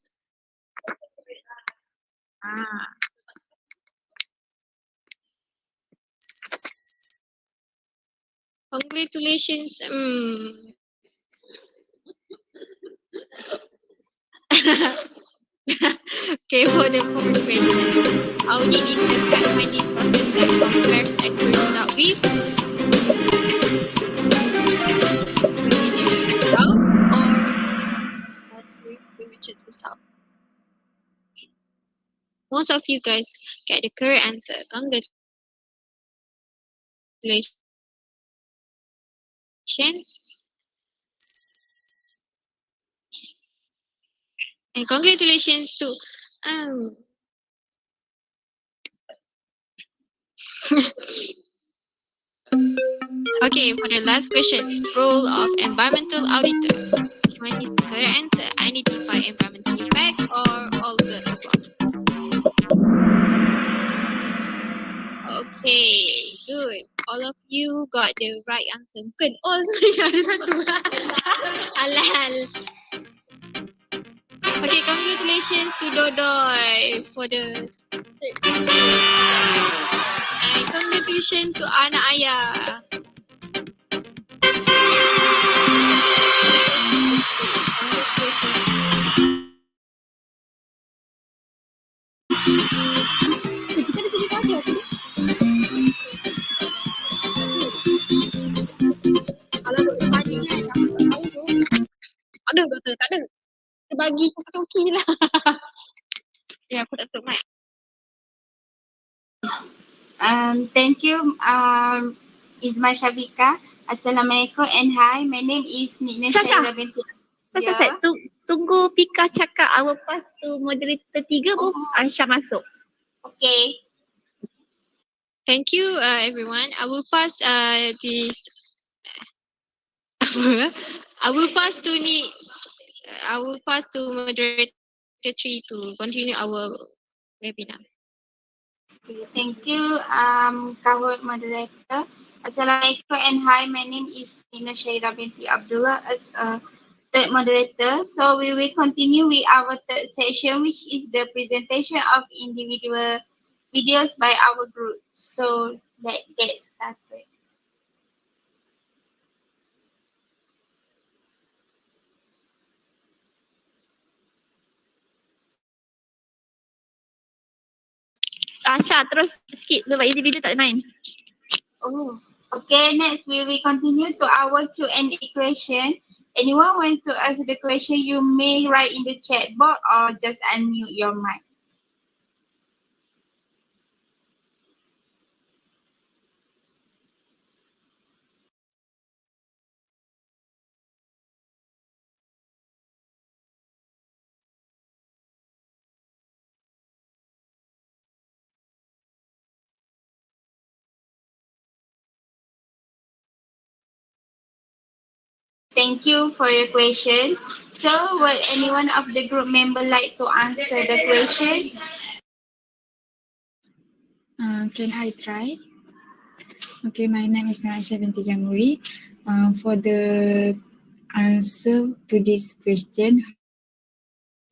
Congratulations. Okay, for the fourth question. Audit is the fact-finding process that compares actual result with preliminary result or with premature result. Most of you guys get the correct answer. Congratulations. And congratulations to Okay, for the last question, role of environmental auditor. Which one is the correct answer? Identify environmental effect or all the above? Okay, good. All of you got the right answer. Bukan all, ada satu. Halal. Okay, congratulations to Dodoy for the third. And congratulations to anak ayah. Kita ada sini aja tu. Kalau doktor tanya kan, aku tak tahu tu. Ada doktor, tak ada. Kita bagi koki je lah. Ya, aku tak tahu mic. Thank you, Izma Shabika. Assalamualaikum and hi. My name is Nina Syaira binti. Tunggu Pika cakap our pass to moderator 3 baru Aisyah masuk. Okay. Thank you, everyone. I will pass this. I will pass to moderator 3 to continue our webinar. Okay, thank you, Kahoot moderator. Assalamualaikum and hi. My name is Nina Syaira binti Abdullah as a third moderator. So we will continue with our third session, which is the presentation of individual videos by our group. So let's get started. Syah terus skip sebab individu tak boleh main. Oh, okay. Next, we will continue to our Q&A question. Anyone want to ask the question, you may write in the chat box or just unmute your mic. Thank you for your question. So, would anyone of the group member like to answer the question? Can I try? Okay, my name is Naisha binti Jamuri. For the answer to this question,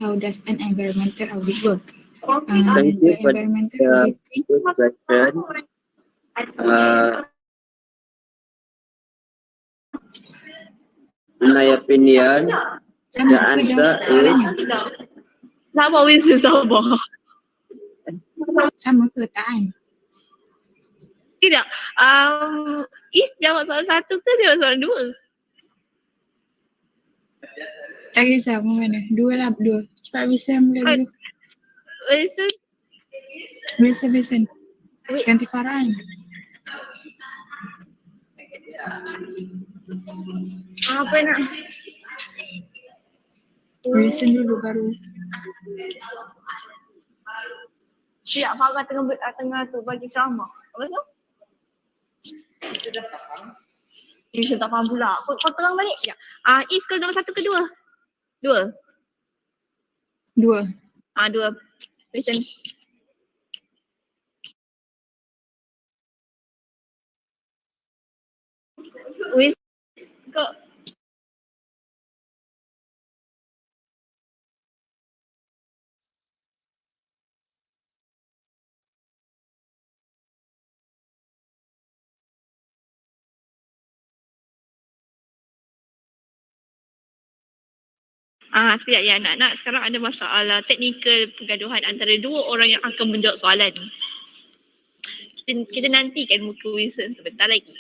how does an environmental audit work? Thank you The for environmental the auditing. good question. In my opinion, the answer is Sabar Winston, sabar. Sama ke tak? Tidak. Is jawab soalan satu ke jawab soalan dua? Tak kisah mau mana. Dua lah, dua. Cepat bisa mula dulu. Winston. Wilson. Ganti Farhan. Apa nak? Wilson dulu baru. Tidak, Farah tengah tu bagi ceramah. Apa tu? Isa tak faham pula. Kau terang balik sekejap. Is ke nombor satu ke dua? Dua. Dua. Dua. Listen. Wis. Kau. Sekejap ya anak-anak, sekarang ada masalah teknikal pergaduhan antara dua orang yang akan menjawab soalan. Kita nantikan muka Wilson sebentar lagi.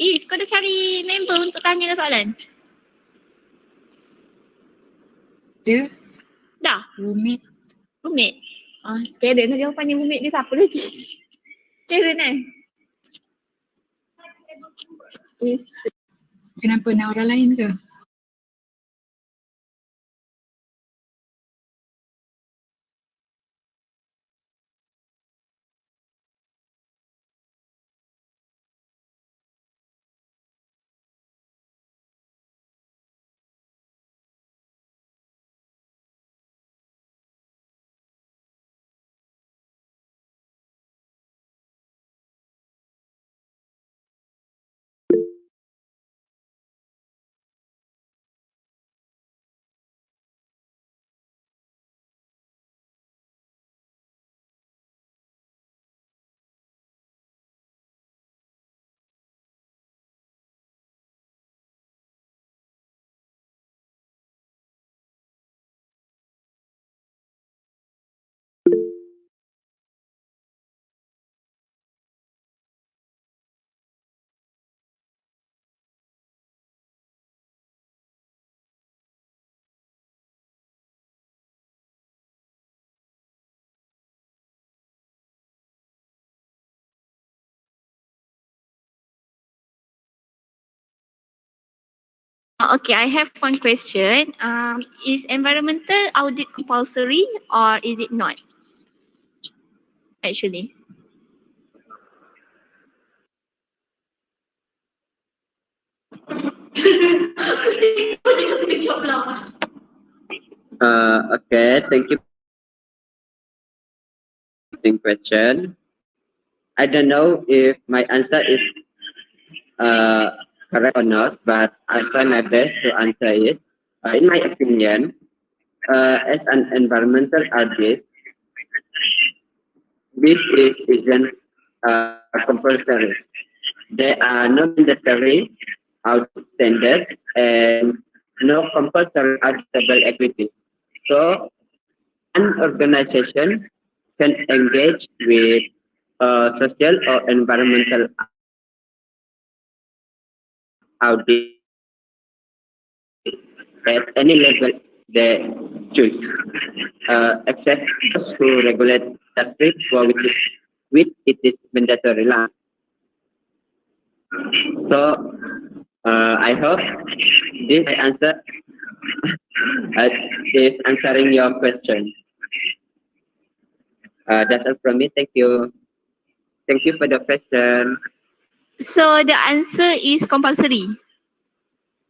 Is, kau dah cari member untuk tanya soalan? Dia? Dah? Roommate. Karen lah jawapannya roommate dia siapa lagi? Karen Is. Kenapa nak orang lain ke? Okay, I have one question. Is environmental audit compulsory or is it not? Actually. Okay, thank you for the question. I don't know if my answer is correct or not, but I try my best to answer it. In my opinion, as an environmental audit, this isn't compulsory. There are no mandatory audit standards and no compulsory auditable activity. So, an organization can engage with social or environmental audit at any level they choose, except those who regulate traffic for which it is mandatory law. So, I hope this answer is answering your question. That's all from me. Thank you. Thank you for the question. So the answer is compulsory.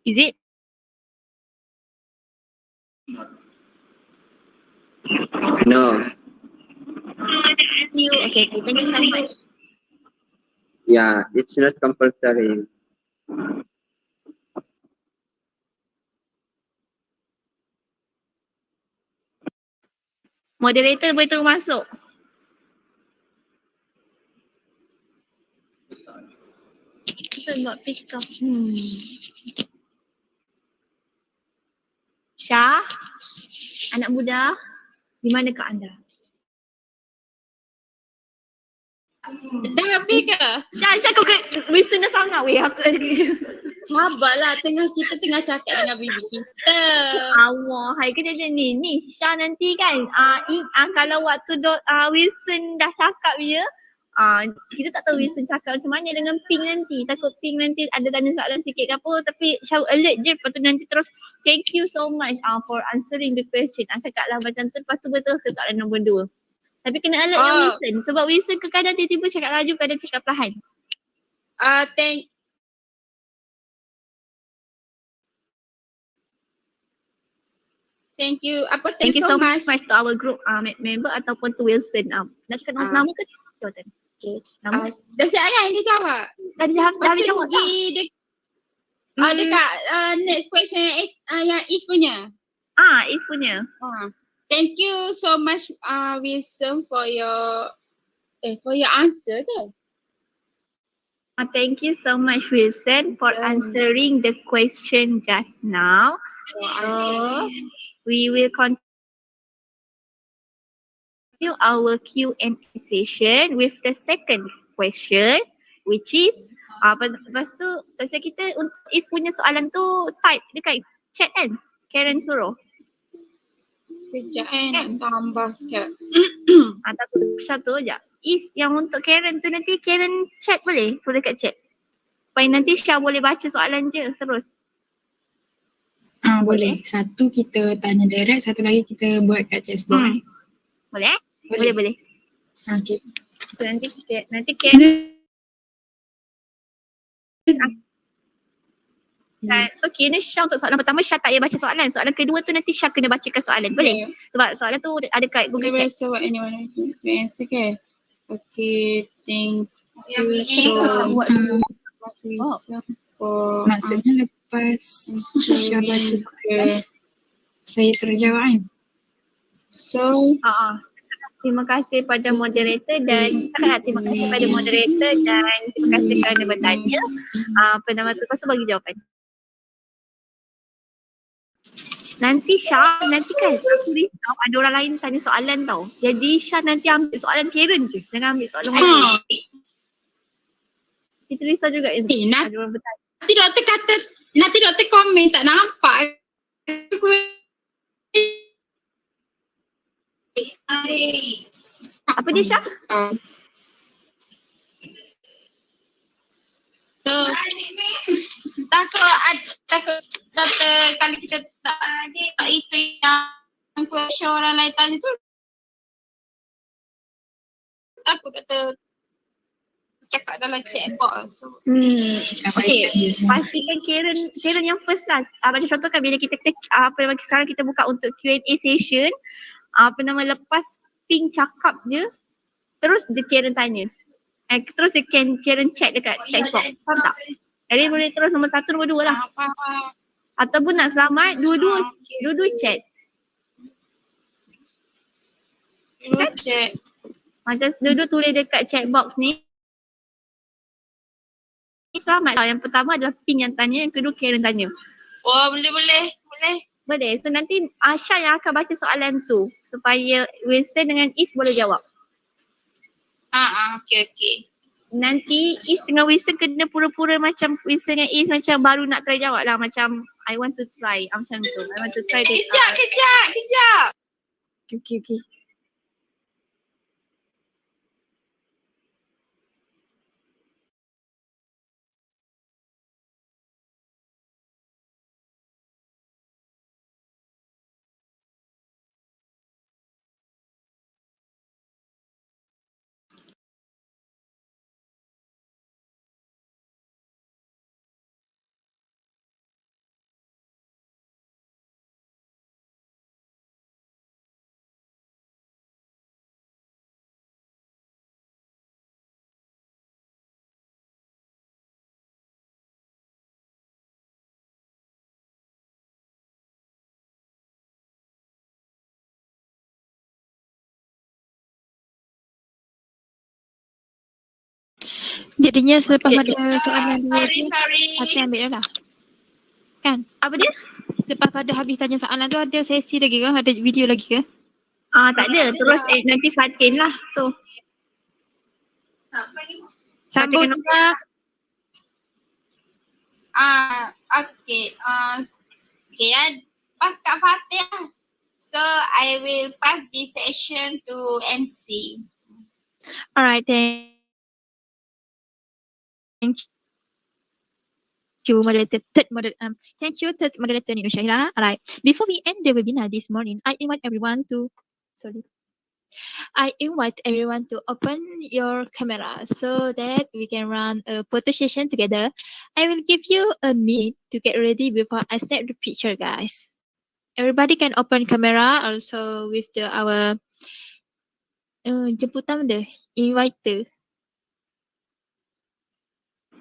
Is it? No. Okay, thank you so much. Yeah, it's not compulsory. Moderator boleh terus masuk. Kita not pick up. Syah, anak muda, di manakah anda? Dah habis ke? Syah kau Wilson dah sangat weh. Aku sabarlah, kita tengah cakap dengan bibi kita. Allah, hai kejadian ni Syah nanti kan kalau waktu Wilson dah cakap je, kita tak tahu Wilson cakap macam mana dengan Pink nanti. Takut Pink nanti ada tanya soalan sikit ke apa, tapi Syah alert je, lepas tu nanti terus thank you so much for answering the question. Cakap lah macam tu, lepas tu terus ke soalan nombor 2. Tapi kena alert yang Wilson, sebab Wilson kadang tiba-tiba cakap laju, kadang cakap perlahan. Thank you. Thank you so much to our group member ataupun to Wilson. Nak cakap nama ke? Jordan. Okay. Nama? Dah siap kan dia jawab? Dah habis jawab tak? Dekat next question yang Is punya. Is punya. Thank you so much Wilson for your answer ke? Thank you so much Wilson for answering the question just now. So we will continue our Q&A session with the second question, which is lepas tu pasal kita untuk Is punya soalan tu type dekat chat kan? Karen suruh. Sekejap nak tambah sikit. Takut satu je. Is yang untuk Karen tu nanti Karen chat boleh? Boleh dekat chat. Supaya nanti Syah boleh baca soalan je terus. Boleh. Satu kita tanya direct, satu lagi kita buat kat chat box. Boleh? Boleh. Okay. So nanti Karen so kena Syah untuk soalan pertama, Syah tak payah baca soalan. Soalan kedua tu nanti Syah kena bacakan soalan. Boleh? Sebab soalan tu ada kat Google Chat. So what anyone to answer ke? Okay, thank you so much for Maksudnya lepas Syah baca soalan, saya terjawab kan? So terima kasih pada moderator dan terima kasih pada moderator dan terima kasih kerana bertanya. Lepas tu bagi jawapan. Nanti Syah, nanti kan aku risau ada orang lain tanya soalan tau. Jadi Syah nanti ambil soalan Karen je. Jangan ambil soalan lain. Kita risau juga ada orang bertanya. Nanti doktor kata, nanti doktor komen tak nampak. Apa dia Syah? So, takut kalau kita tak itu yang question orang lain tanya tu, takut kata cakap dalam chat box. So, Okay, pastikan Karen yang first lah. Macam contoh kan bila kita sekarang kita buka untuk Q&A session, lepas Pink cakap je, terus dia Karen tanya. Terus dia Karen check dekat text box. Faham tak? Jadi boleh terus nombor 1, nombor 2 lah. Ataupun nak selamat, dua-dua chat. Chat. Macam dua-dua tulis dekat chat box ni. Selamat lah. Yang pertama adalah Pink yang tanya, yang kedua Karen tanya. Oh, boleh. Boleh. So nanti Asha yang akan baca soalan tu supaya Wilson dengan Is boleh jawab. Okay. Nanti Is dengan Wilson kena pura-pura macam Wilson dengan Is macam baru nak try jawab lah. Macam I want to try. Macam tu. I want to try this. Kejap. Okay. Jadinya selepas pada soalan dua tu, Sorry. Hati ambil dah. Kan? Apa dia? Selepas pada habis tanya soalan tu ada sesi lagi ke? Ada video lagi ke? Tak ada. Terus nanti Fatin lah tu. Sambung sudah. Okay. Pas kat Fatih lah. So I will pass this session to MC. Alright, thank you, moderator. Thank you, third moderator Nino Syahira. Alright, before we end the webinar this morning, I invite everyone to open your camera so that we can run a photo session together. I will give you a minute to get ready before I snap the picture, guys. Everybody can open camera also with our jemputan dia, inviter.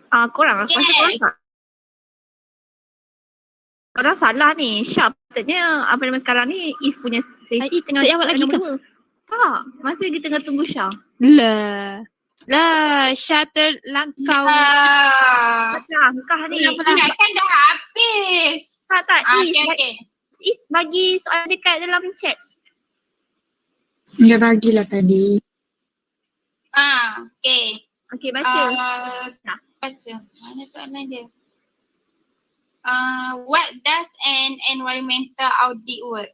Korang korang salah ni. Syah patutnya sekarang ni Is punya sesi tengah tak jawab lagi ke? Tak, masih lagi tengah tunggu Syah. Lah, Syah terlangkau. Langkah ni. Ingatkan dah habis. Tak. Okay. Is bagi soalan dekat dalam chat. Dah bagilah tadi. Okay. Okay, baca. Baca. Mana soalan dia? What does an environmental audit work?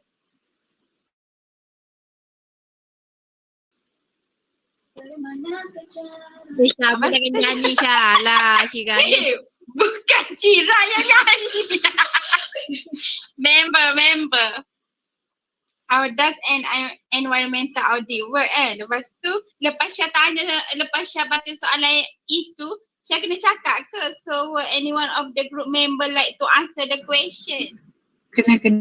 Syah, jangan nyanyi Syah lah, Syirah. Bukan Syirah yang nyanyi. Member. How does an environmental audit work? Lepas tu, lepas Syah baca soalan Is tu, Syah kena cakap ke? So, will anyone of the group member like to answer the question? Kena. Okay.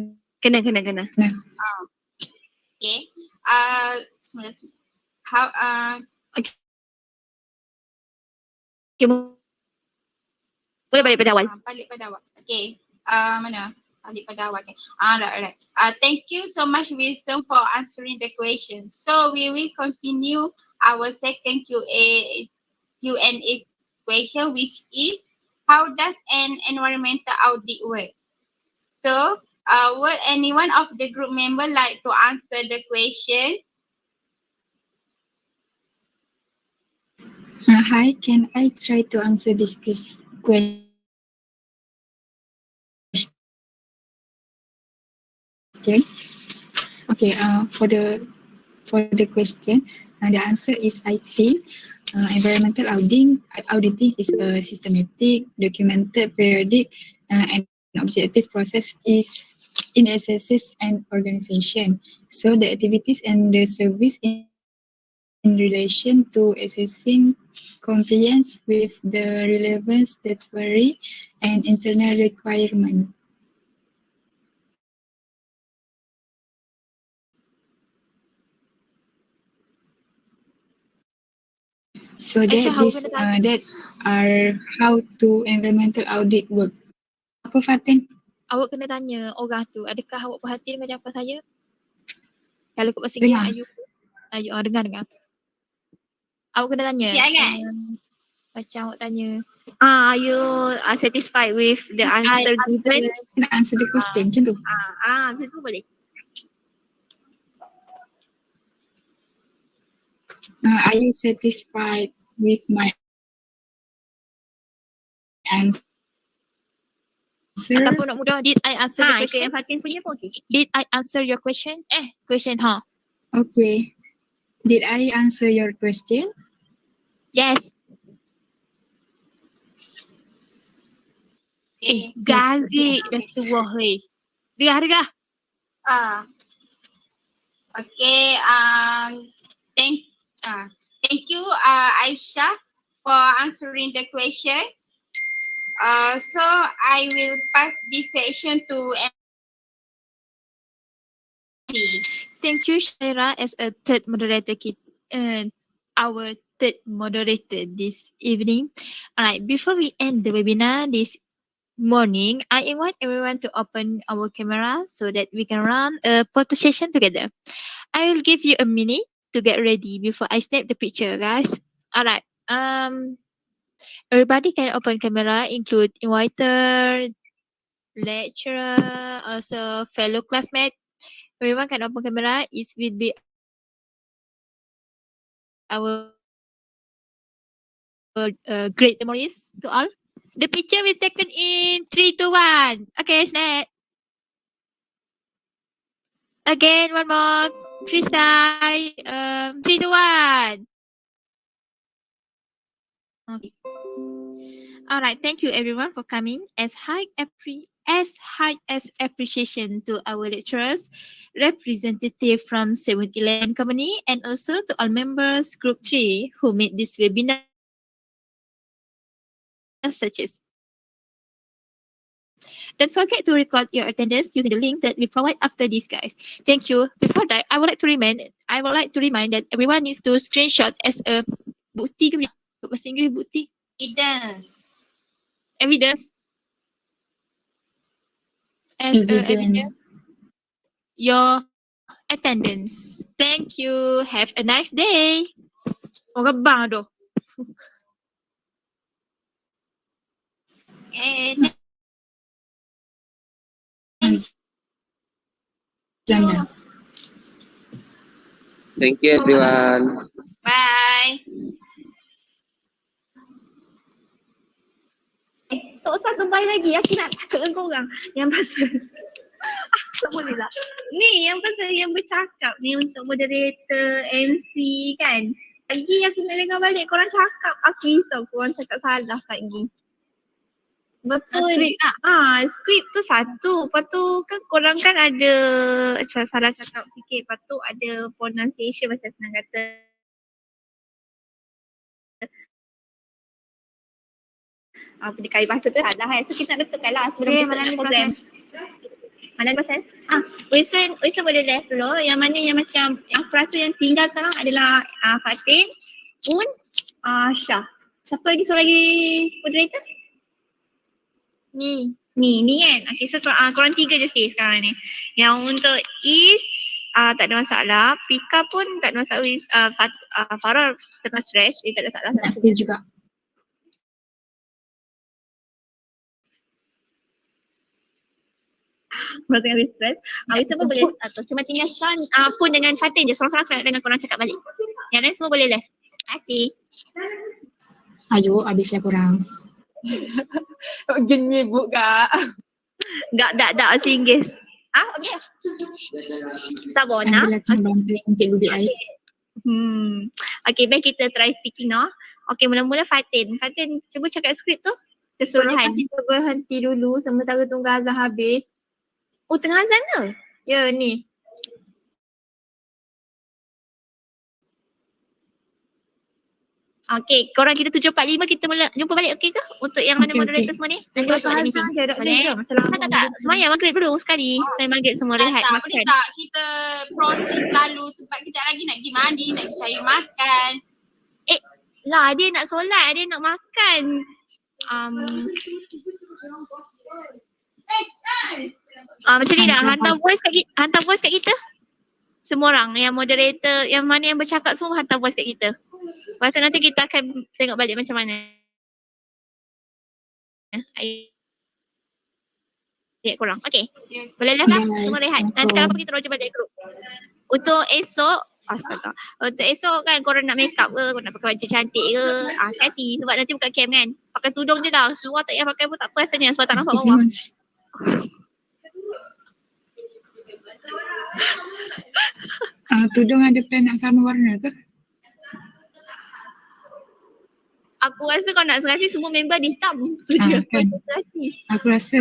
Okay. Boleh balik pada awal. Okay. Mana? Balik pada awal. Okay. Alright. Thank you so much, Wilson, for answering the question. So, we will continue our second Q&A question, which is, how does an environmental audit work? So, would anyone of the group member like to answer the question? Hi, can I try to answer this question? Okay, for the question, the answer is, I think environmental auditing is a systematic, documented, periodic, and objective process is in assesses an organization. So the activities and the service in relation to assessing compliance with the relevant statutory and internal requirement. So Aisyah, that awak is kena tanya. that are how to environmental audit work. Apa Fatin? Awak kena tanya orang tu, adakah awak perhati dengan jawapan saya? Kalau ikut bahasa Inggeris, dengar. Awak kena tanya. Ya, kan? Macam awak tanya, are you satisfied with the answer given? Answer the question macam tu. Macam tu boleh. Are you satisfied with my answer? Ataupun nak mudah, did I answer the question? Yang Fatin punya pun okey. Did I answer your question? Question, Okay. Did I answer your question? Yes. Garik dah tua weh. Dengar. Okay. Thank you, Aisyah, for answering the question. So I will pass this session to MD. Thank you, Shaira, as a third moderator, our third moderator this evening. Alright, before we end the webinar this morning, I invite everyone to open our camera so that we can run a photo session together. I will give you a minute to get ready before I snap the picture, guys. Alright, everybody can open camera, include inviter, lecturer, also fellow classmate. Everyone can open camera. It will be our great memories to all. The picture will taken in 3, 2, 1. Okay, snap. Again, one more. Freestyle. 3, 2, 1. Okay. Alright, thank you everyone for coming. As high as appreciation to our lecturers, representative from 7-Eleven company, and also to all members group 3 who made this webinar such as. Don't forget to record your attendance using the link that we provide after this, guys. Thank you. Before that, I would like to remind that everyone needs to screenshot as a bukti ke bahasa Inggeris bukti? Evidence. As evidence. Your attendance. Thank you. Have a nice day. Orang bang tu. Thank you everyone. Bye. Tak usah kembali lagi. Aku nak takut dengan korang. Yang pasal tak boleh lah. Ni yang pasal yang bercakap ni untuk moderator, MC kan. Lagi aku nak dengar balik korang cakap. Aku risau korang cakap salah lagi. Betul. Skrip tu satu. Lepas tu kan korang kan ada macam salah cakap sikit. Lepas tu ada pronunciation macam senang kata. Pendekari bahasa tu salah kan. So kita nak betulkan lah sebelum kita nak program. Mana proses? Wilson boleh left dulu. Yang mana yang macam yang aku rasa yang tinggal sekarang adalah Fatin, Un, Syah. Siapa lagi seorang lagi moderator? Ni kan. Okay, so korang 3 je sih sekarang ni. Yang untuk Is tak ada masalah. Pika pun tak ada masalah. Farah tengah stres, dia tak ada masalah. Pasti juga. Sebab tengah stres. Wilson pun boleh atau cuma tinggal Sean pun dengan Fatin je. Seorang-seorang nak dengar korang cakap balik. Yang lain semua boleh left. Terima kasih. Ayo, habislah korang. Genyebuk kak. Tak bahasa Inggeris. Okey. Sabona. Bantu Encik BBI. Okay, baik kita try speaking now. Okay, mula-mula Fatin. Fatin, cuba cakap skrip tu. keseluruhan. Kita berhenti dulu sementara tunggu azan habis. Oh, tengah azan ke? Ya ni. Okay, korang kita 7.45 kita jumpa balik, okey ke? Untuk yang mana moderator semua ni? Nanti Lepas masuk balik meeting. azan je, dok. Boleh? Macam lama. Tak. Semayang maghrib dulu sekali. Saya maghrib semua rehat Tak, boleh makan. tak kita proceed lalu sebab kejap lagi nak pergi mandi, nak pergi cari makan. Lah, dia nak solat, dia nak makan. Macam ni dah, hantar voice kat kita. Semua orang yang moderator, yang mana yang bercakap semua hantar voice kat kita. Lepas tu nanti kita akan tengok balik macam mana. Ayat korang. Okay. Boleh dah kan? Semua rehat. Nanti kalau apa kita roja balik grup. Untuk esok, astaga. Untuk esok kan korang nak make up ke, korang nak pakai baju cantik ke. Sekali sebab nanti buka cam kan. Pakai tudung je dah. Seluar tak payah pakai pun tak apa rasanya sebab tak nampak bawah. Tudung ada plan nak sama warna ke? Aku rasa kau nak serasi semua member di hitam. Tu je aku Kan. rasa serasi. Aku rasa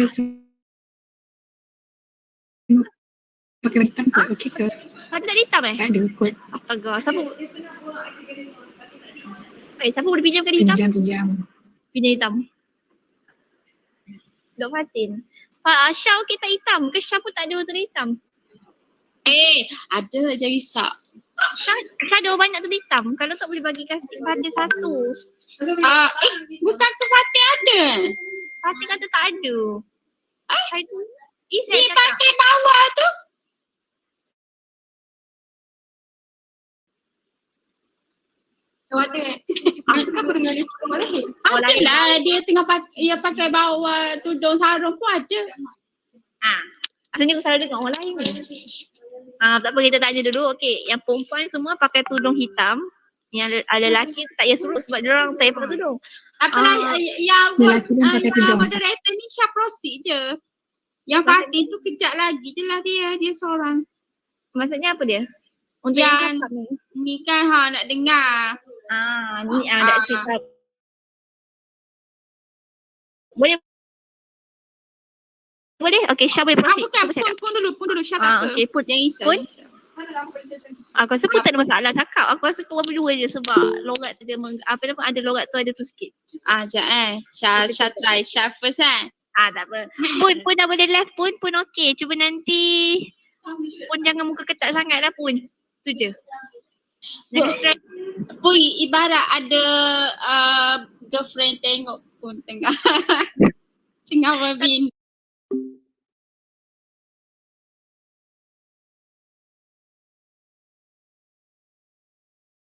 pakai hitam kot, okey ke? Kau tak ada hitam eh? Tak ada kot. Astaga, siapa boleh pinjamkan hitam? Pinjam. Pinjam hitam. Dok Fatin. Syah okey tak hitam? Ke Syah pun tak ada warna hitam? Ada je risau. Syah ada banyak tu hitam. Kalau tak boleh bagi kasih Fatin satu. Bukan tu Fatih ada. Fatin kata tak ada. Dia pakai bawah tu. Ada. Aku kan dengar dia cakap boleh. Ada lah, dia tengah pakai bawah tudung sarung pun ada. Asalnya aku salah dengar orang lain ni. Tak apa, kita tanya dulu. Okey, yang perempuan semua pakai tudung hitam. Yang lelaki tak payah suruh sebab dia orang tak payah pakai tudung. Yang moderator ni Syah proceed je. Yang Fatih tu kejap lagi je lah dia seorang. Maksudnya apa dia? Untuk yang ni kan nak dengar. Ni tak cakap. Boleh? Okey, Syah boleh proceed. Bukan, pun dulu Syah tak apa. Okey, pun. Aku rasa pun tak ada masalah cakap. Aku rasa kau berdua je sebab logat tu dia ada logat tu ada tu sikit. Sekejap Syah try. Syah first kan? Tak apa. Pun dah boleh left pun okey. Cuba nanti pun jangan muka ketat sangat lah pun. Tu je. Pun ibarat ada girlfriend tengok pun tengah berbin.